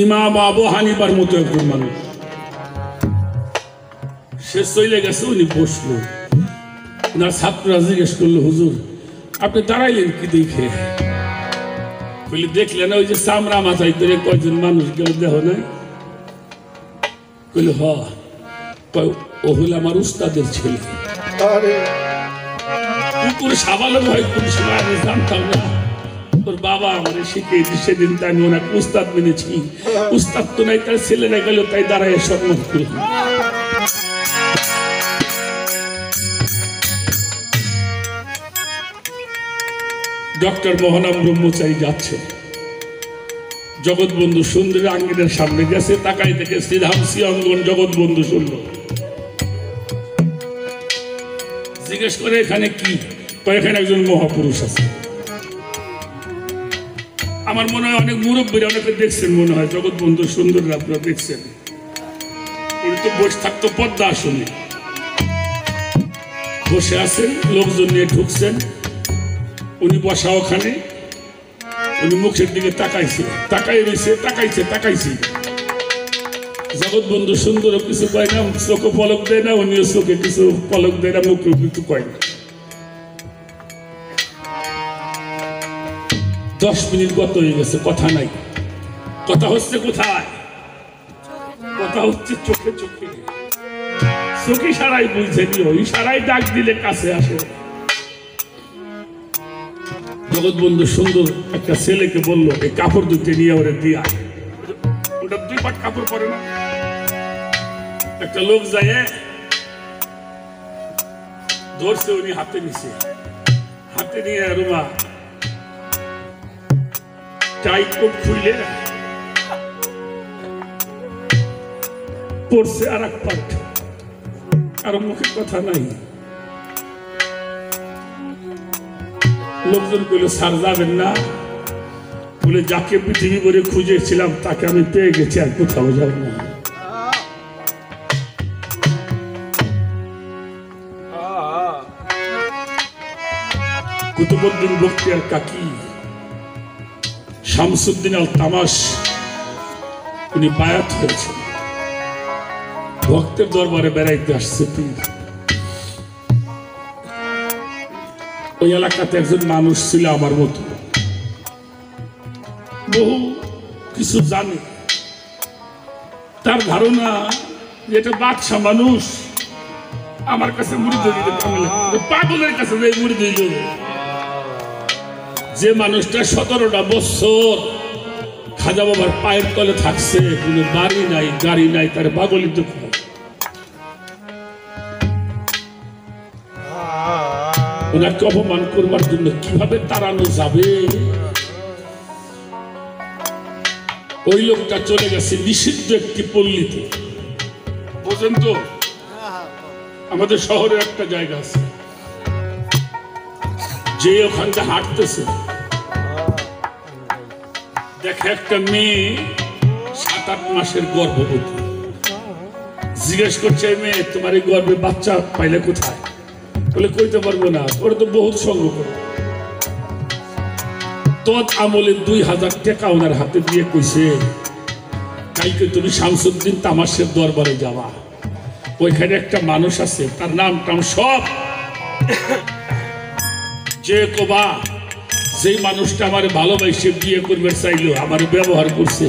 ইমাম আবু হানিফার মতো একজন মানুষ, সে চলে গেছে। উনি বসলো, ওনার ছাত্ররা জিজ্ঞেস করলো, হুজুর আপনি দাঁড়াইলেন কি দেখে? বলি দেখলেন ওই যে চামড়া মাথায় করে কয়জন মানুষ গেল, দেহ নাই? বলি হ, ও হলো আমার উস্তাদের ছেলে। কুকুর সাবালক হয় কোন সময় আমি জানতাম না। তোর বাবা আমাদের শিখিয়ে সেদিন তো আমি ওনাকে উস্তাদ মেনেছি। উস্তাদ তো নাই, তার ছেলেরা গেল, তাই দাঁড়ায় সম্মান করলাম। ডক্টর মহানাম ব্রহ্মচারী যাচ্ছে, জগৎবন্ধু সুন্দর আঙ্গিনের সামনে গেছে, তাকাই দেখে শ্রীধামসি অঙ্গন জগৎবন্ধু সুন্দর। জিজ্ঞেস করে এখানে কি? এখানে একজন মহাপুরুষ আছে। আমার মনে হয় অনেক মুরব্বীরা অনেকে দেখছেন, মনে হয় জগৎবন্ধু সুন্দর আপনারা দেখছেন। উনি তো বসে থাকতো পদ্মা আসনে, বসে আছেন, লোকজন নিয়ে ঢুকছেন, উনি বসা ওখানে। উনি মুখের দিকে তাকাইছে, তাকাই রয়েছে, তাকাইছে। জগৎ বন্ধু সুন্দর কিছু কয় না, চোখে পলক দেয় না, উনিও চোখে কিছু পলক দেয় না, মুখে কিছু কয় না। 10 মিনিট গত হয়ে গেছে, কথা নাই। কথা হচ্ছে কোথায়? কথা হচ্ছে চোখে চোখে। চোখ ইশারাই বুঝছে নিও, ইশারাই ডাক দিলে কাছে আসে। জগৎ বন্ধু সুন্দর একটা ছেলেকে বললো, এই কাপড় দুটো নিয়ে ওরে দিয়া। ওটা 2 পাট কাপড় পরে না। একটা লোক যায় ধরছে, উনি হাতে নিছে, হাতে নিয়ে রুমা টাই কোট খুলে পড়ছে আর এক পাট, কারো মুখে কথা নাই। লোকজন কইল স্যার যাবেন না? বলে যাকে পৃথিবী ভরে খুঁজেছিলাম তাকে আমি পেয়ে গেছি, আর কোথাও যাব না। কুতুবউদ্দিন বখতিয়ার কাকি শামসুদ্দিন আল তামাশ উনি বায়াত হয়েছেন, ভক্তের দরবারে বেড়াইতে আসছে পীর। ওই এলাকাতে একজন মানুষ ছিল আমার মতো, বহু কিছু জানে। তার ধারণা যে এটা বাদশা মানুষ, আমার কাছে মুড়ি দিতে পাগলের কাছে মুড়ি দিল। যে মানুষটা 17টা বছর খাজা বাবার পায়ের তলে থাকছে, কোনো বাড়ি নাই গাড়ি নাই, তার পাগলিত ওনাকে অপমান করবার জন্য কিভাবে তাড়ানো যাবে? ওই লোকটা চলে গেছে নিষিদ্ধ একটি পল্লীতে। বুঝেন তো, আমাদের শহরে একটা জায়গা আছে, যে ওখানটা হাঁটতেছে, দেখে একটা মেয়ে 7-8 মাসের গর্ভবতী। জিজ্ঞেস করছে, মেয়ে তোমার এই গর্ভে বাচ্চা পাইলে কোথায়? বলে কইতে পারবো না, ওরা তো বহুত সঙ্গ করে। তৎ আমলে 2000 টাকা ওনার হাতে দিয়ে কইছে, কালকে তুমি শামসুদ্দিন তামাশের দরবারে যাওয়া, ওইখানে একটা মানুষ আছে, তার নাম টাম সব যে কোবা, যেই মানুষটা আমার ভালোবাসে বিয়ে করবে চাইলো, আমার ব্যবহার করছে,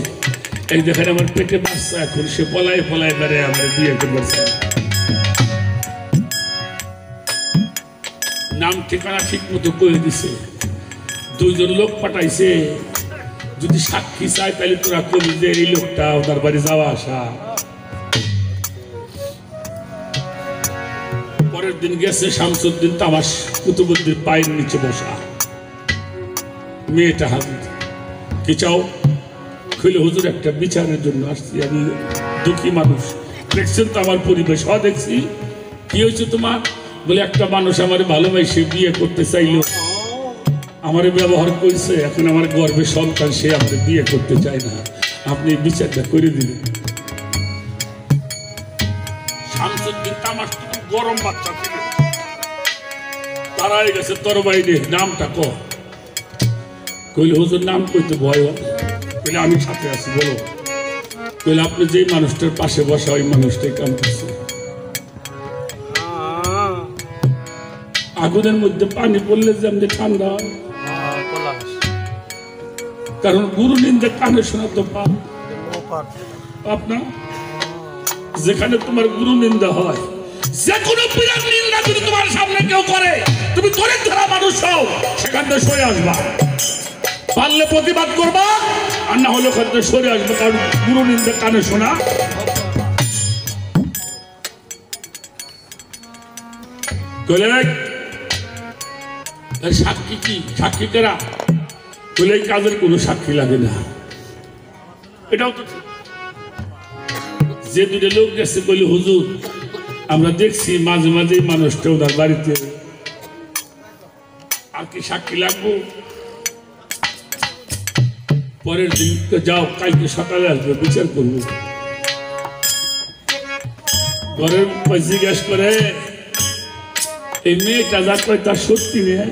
এই দেখেন আমার পেটে বাচ্চা, এখন সে পলায় পলায় বেড়ে আমার বিয়ে করবে চাইল। নাম ঠিকানা ঠিক মতো করে দিছে, 2 জন লোক পাঠাইছে, যদি সাক্ষী চাই তাহলে তোরা কবি যে এই লোকটা ওনার বাড়ি যাওয়া আসা। পরের দিন গেছে শামসুদ্দিন তামাশ কুতুবউদ্দিন পায়ের নিচে বসা, মেয়েটা হাজির। কি চাও? কইলে হুজুর একটা বিচারের জন্য আসছি, আমি দুঃখী মানুষ, দেখছেন তো আমার পরিবেশ। দেখছি। কি হয়েছে তোমার? বলে একটা মানুষ আমার ভালোবাসে বিয়ে করতে চাইলো, আমার ব্যবহার করছে, এখন আমার গর্ভে সন্তান, সে আমাকে বিয়ে করতে চায় না, আপনি বিচারটা করে দিলেন। শামসুদ্দিন তামাশ গরম বাচ্চা থেকে তারাই গেছে, তোর বাইরে নামটা ক। কইলে হুজুর নাম কইতে ভয় হয়। কইলে আমি সাথে আছি, বলো। কইলে আপনি যেই মানুষটার পাশে বসা ওই মানুষটাই কাম করছে। আগুনের মধ্যে পানি পড়লে যেমনি ঠান্ডা হয়, কারণ গুরু নিন্দে কানে শোনা তো পাপ। আপনার যেখানে তোমার গুরু নিন্দা হয়, যে কোনো পীরের নিন্দা যদি তোমার সামনে কেউ করে, তুমি ধরে ধরা মানুষ হও, সেখান থেকে সরে আসবা। পারলে প্রতিবাদ করবা, আর না হলে ওখান থেকে সরে আসবে, কারণ গুরু নিন্দা কানে শোনা। সাক্ষী কি? সাক্ষী কেরা? বলে এই কাজের কোনো সাক্ষী লাগে না। এটাও তো যে 2 লোক গেছে, বলি হুজুর আমরা দেখছি মাঝে মাঝে মানুষটা ওনার বাড়িতে, আর কি সাক্ষী লাগবো? পরের দিন যাও, কালকে সকালে আসবে, বিচার করবো। ঘরের জিজ্ঞেস করে, এই মেয়েটা যা কয় তার সত্যি নেই?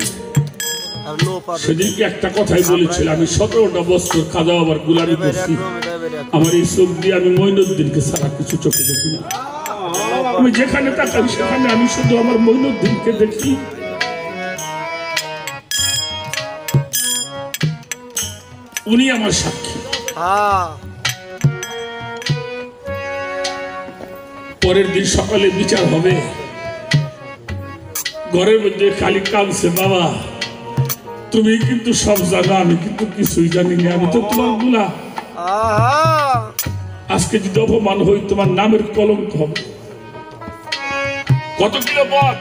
সেদিনকে একটা কথাই বলেছিল, আমি 17টা বছর খাজা বাবার গুলামি করছি, আমার এই চোখ দিয়ে আমি মঈনুদ্দিনকে ছাড়া কিছু চোখে দেখি না। আমি যেখানে তাকাই সেখানে আমি শুধু আমার মঈনুদ্দিনকে দেখি। উনি আমার সাক্ষী। পরের দিন সকালে বিচার হবে, ঘরের মধ্যে খালি কাঁদছে, বাবা তুমি কিন্তু সব জানো, আমি কিন্তু কিছুই জানি না, আমি তো তোমার গুলা, আজকে যদি অপমান হই তোমার নামের কলঙ্ক হবে। কত কিলো পথ?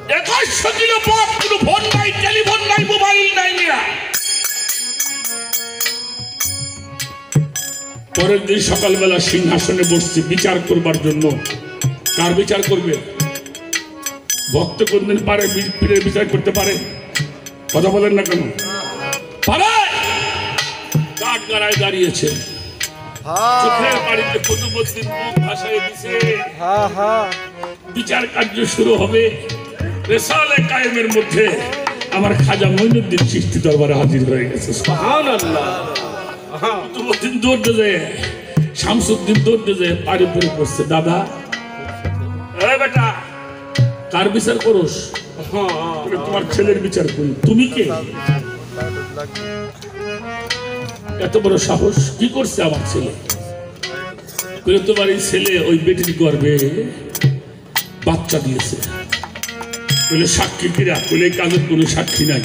2100 কিলো পথ, কোনো ফোন নাই, টেলিফোন নাই, মোবাইল নাই। পরের দিন সকালবেলা সিংহাসনে বসছে বিচার করবার জন্য। কার বিচার করবে? ভক্ত কোনদিন পারে পীরের বিচার করতে পারে? কথা বলেন না কেন? পারে? কাঠ গড়ায় দাঁড়িয়েছে, চোখের বাড়িতে কুতুবউদ্দিন মুখ ভাসায় দিছে। বিচার কার্য শুরু হবে। রেসালে কায়েমের মধ্যে আমার খাজা মঈনুদ্দিন চিশতি দরবারে হাজির হয়ে গেছে। সুবহানাল্লাহ। কুতুবউদ্দিন দৌড়তে যায়, শামসুদ্দিন দৌড়তে যায়, পাড়ি পড়ে পড়ছে, দাদা এ বেটা কার বিচার করোস? তোমার ছেলের বিচার করি। তুমি কে? এত বড় সাহস কি করছে আমার ছেলে? তোমার এই ছেলে ওই বেটির গর্ভে বাচ্চা দিয়েছে। বলে সাক্ষী কিরা? বলে এই কাজের কোনো সাক্ষী নাই।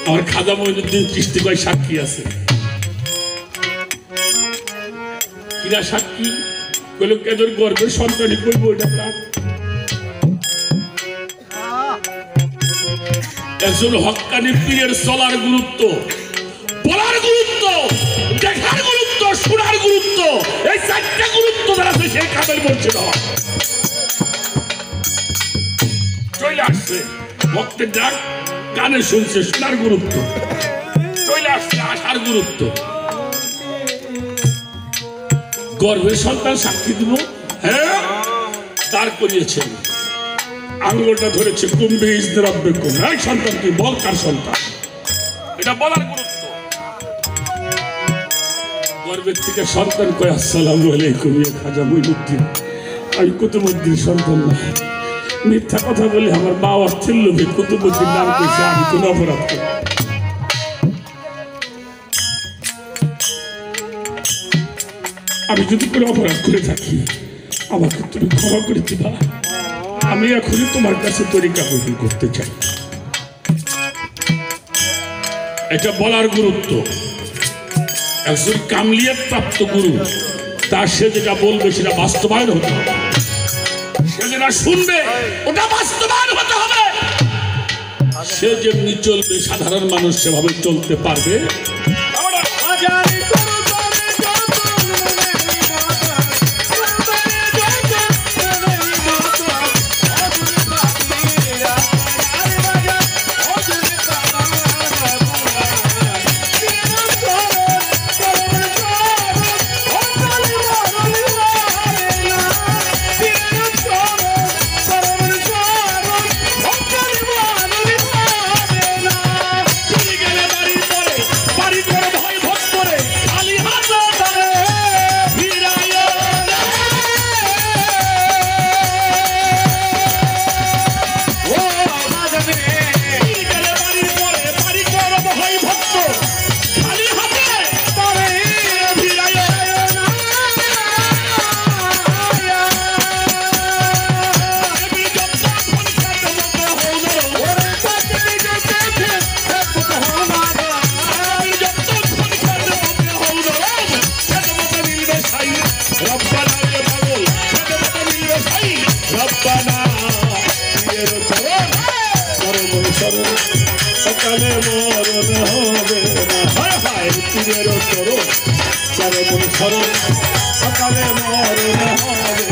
আমার খাজা মঈনুদ্দিন চিশতি কয় সাক্ষী আছে। কিরা সাক্ষী? বলে কেজর গর্ভের সন্তানই কইব ওইটা কার? একজন হক্কানি পীরের চলার গুরুত্ব, বলার গুরুত্ব, দেখার গুরুত্ব, শোনার গুরুত্ব, এই 4টা গুরুত্ব যারা আছে সেই কামের বলছে না। চলে আসছে ভক্তের ডাক, গানে শুনছে, শোনার গুরুত্ব। চলে আসছে আসার গুরুত্ব। গর্ভের সন্তান সাক্ষী দিব, হ্যাঁ তার করিয়েছেন। আঙুলটা ধরেছে, কুম্ভে ইজরাব্বে কুম, এই সন্তান তুই বল কার সন্তান, এটা বলার গুরুত্ব। গর্ভের থেকে সন্তান কয় আসসালামু আলাইকুম ইয়া খাজা মঈনুদ্দিন, আমি কুতুবউদ্দিন সন্তান না। মিথ্যা কথা বলে আমার মা অর্থের লোভে কুতুবউদ্দিন নাম কইছে, আমি কোনো অপরাধ করি। আমি যদি কোনো অপরাধ করে থাকি আমাকে তুমি ক্ষমা করে দিবা। আমি এখনই তোমার কাছে তরিকা কবুল করতে চাই। এটা বলার গুরুত্ব। একজন কামলিয়াত প্রাপ্ত গুরু, তার সে যেটা বলবে সেটা বাস্তবায়ন হতে হবে, সে যেটা শুনবে ওটা বাস্তবায়ন হতে হবে। সে যেমনি চলবে সাধারণ মানুষ সেভাবে চলতে পারবে। সকালে মরণ হবে না, হায় হায় পীরের চরণ চরণ শরণ, সকালে মরণ হবে।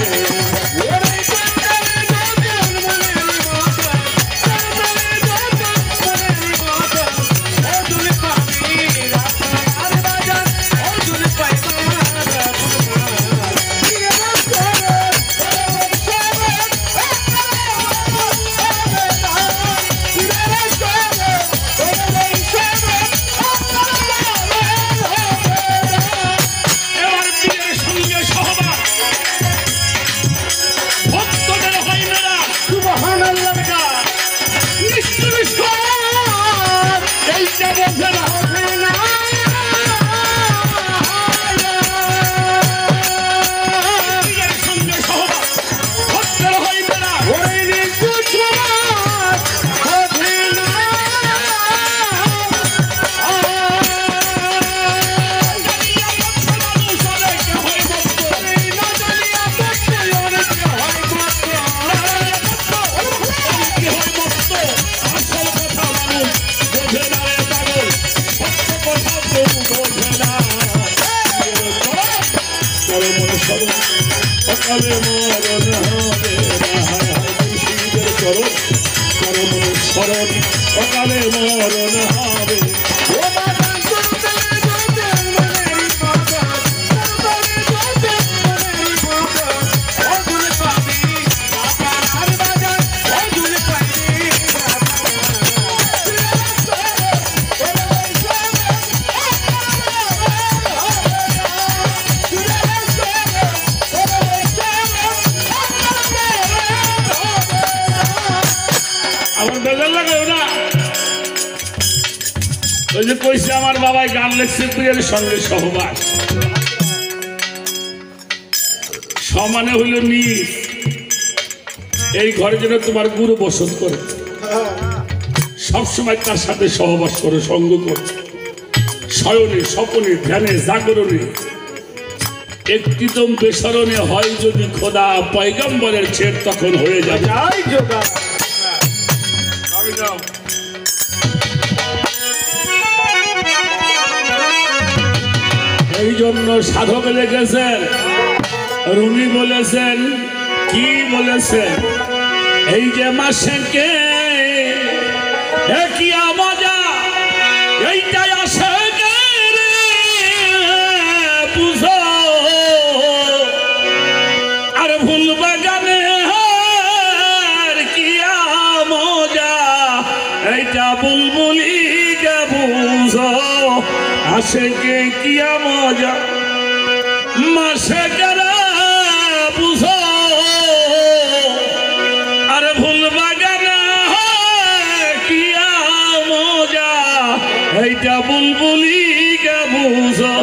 অকালে মরণ হবে মুর্শিদের চরণ চরণ শরণ অকালে মরণ হবে ওই যে কইছে আমার বাবাই গান লেখছে প্রিয়ের সঙ্গে সহবাস সমানে হইল নি এই ঘরে যেন তোমার গুরু বসত করে সবসময় তার সাথে সহবাস করো সঙ্গ করো শয়নে স্বপনে ধ্যানে জাগরণে একটিতম বেসরণে হয় যদি খোদা পয়গম্বরের ছেদ তখন হয়ে যাবে এই জন্য সাধক লিখেছেন রুমি বলেছেন কি বলেছেন এই যে মাসেকে কি মজা এইটাই আসে বুঝো আর ভুল বাগানে কি মজা এইটা বুলবুলি কে বুঝো আসে কে কিয়া মজা মাসে কেরা বুঝো আর ভুল বাগানে কিয়া মজা এইটা বুলবুলি কে বুঝো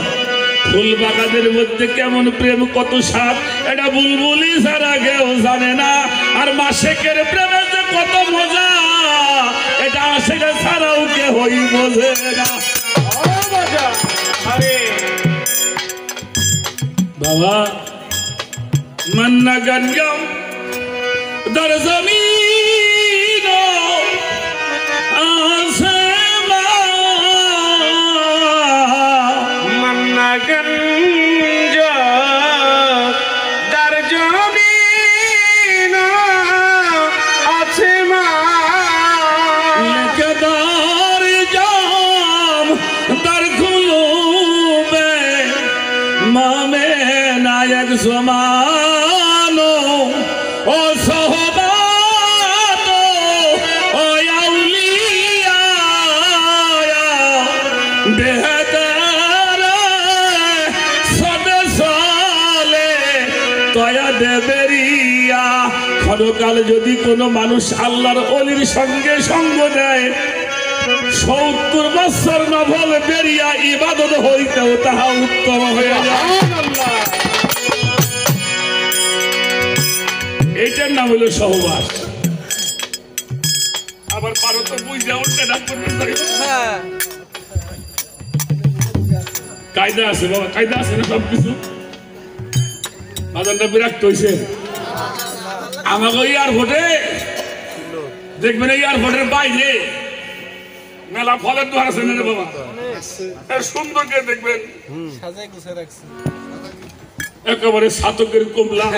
ফুল বাগানের মধ্যে কেমন প্রেম কত স্বাদ এটা বুলবুলি ছাড়া কেউ জানে না আর মাসেকের প্রেমে যে কত মজা এটা আশেকে ছাড়াও কেউই বোঝে না বাবা মান্না গঞ্জম দর জমিন মান্না গঞ্জ দর জমিন আছে মা লেকেদার জাম দর খুলুবে মামে নায়ক জমানো ও সহবাতো ও আউলিয়া বেহতর সদে সালে তয়া দেবেরিয়া ক্ষণকাল যদি কোনো মানুষ আল্লাহর অলির সঙ্গে সঙ্গ দেয় ৭০ বছর নভল বেরিয়া ইবাদত হইতেও তাহা উত্তম হয়ে যায় এইটার নাম হলো সহবাস আবার পারো তো বুঝে উঠতে না কায়দা আছে বাবা কায়দা আছে না সবকিছু বাজারটা বিরাট হয়েছে আমাকে এয়ারপোর্টে দেখবেন এয়ারপোর্টের বাইরে মেলা ফলের দোকান আছে না বাবা সুন্দর করে দেখবেন একেবারে সাতকের কমলা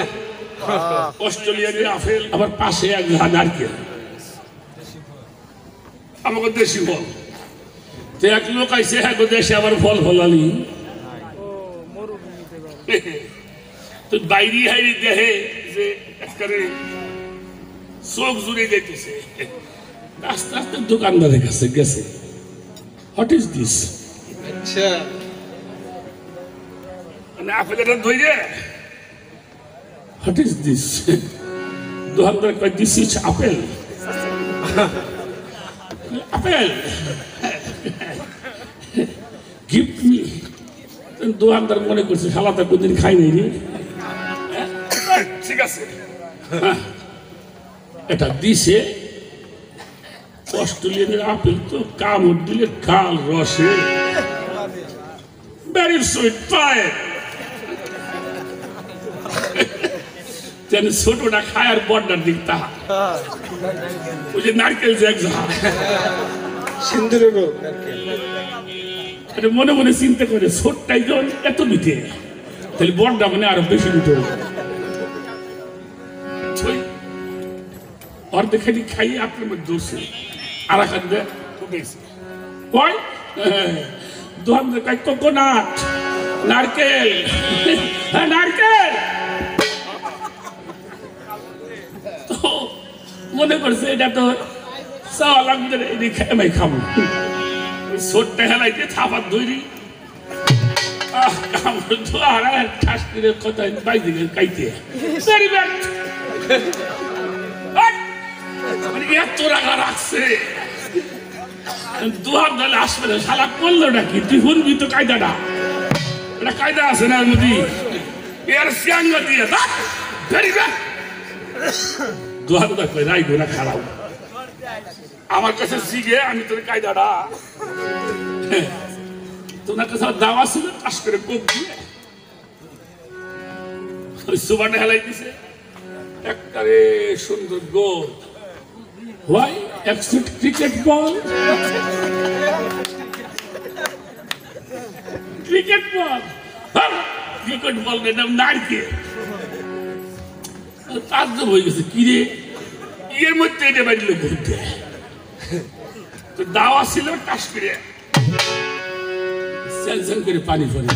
অস্ট্রেলিয়ার আপেল আবার পাশে এক ঘা নারকেল আমাকে দেশি ফল তো এক লোক আইসে হ্যাঁ দেশে আবার ফল ফলালি তো বাইরে হাইরি দেখে যে একেবারে চোখ জুড়ে যেতেছে আস্তে আস্তে দোকানদারের কাছে গেছে হোয়াট ইজ দিস আচ্ছা মানে আপেলটা ধরে হোয়াট ইজ দিস দোকানদার কয় this is apple apple gift me দোকানদার মনে করছে শালাটা কোনদিন খাই নাই রে ঠিক আছে এটা দিছে অস্ট্রেলিয়ানের আপেল তো কামড় দিলে কাল রসে ভেরি সুইট পায় ছোটটা খায় আর বড়টার দিক তাহা ওই যে নারকেল যে এক সিন্দুরের মনে মনে চিন্তা করে ছোটটাই যখন এত মিঠে তাহলে বড়টা মানে আরো বেশি মিঠে থই অর্ধেখানি খাই আপনার মধ্যে দোষে আর এখান দিয়ে ঢুকেছে কয় দোকান দেখায় কোকোনাট নারকেল হ্যাঁ নারকেল তো মনে করছে এটা তো চাওয়া লাগবে আমি খাবো ওই সোটটা হেলাইতে থাপার ধরি ঠাস করে কোথায় বাইরে কাইতে এত রাখা রাখছে দুহাত ধরে আসবে না শালা করলো নাকি তুই শুনবি তো কায়দাটা এটা কায়দা আছে না নদী এর সিয়াঙ্গ দিয়ে দুহাত কই রাইগো না খারাপ আমার কাছে শিখে আমি তোর কায়দাটা তোমার কাছে দাওয়া ছিল চাষ করে কোপ দিয়ে ওই সুবানে হেলাই দিছে একটারে সুন্দর গোল Why? Exit cricket ball? Cricket ball? Cricket ball madam নারকে তার তো হয়ে গেছে কিরে এর মধ্যে এটা বাড়িল ঘুরতে তো দাওয়া ছিল টাস করে সেলসেল করে পানি পড়ে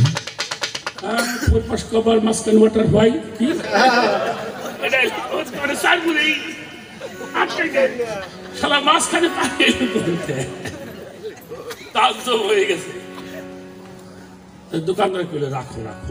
পরপাস কভার মাস্কান ওয়াটার ভাই কি এটা সার বলেই শালা মাঝখানে পানি করতে তার তো হয়ে গেছে দোকানদার কইলে রাখো রাখো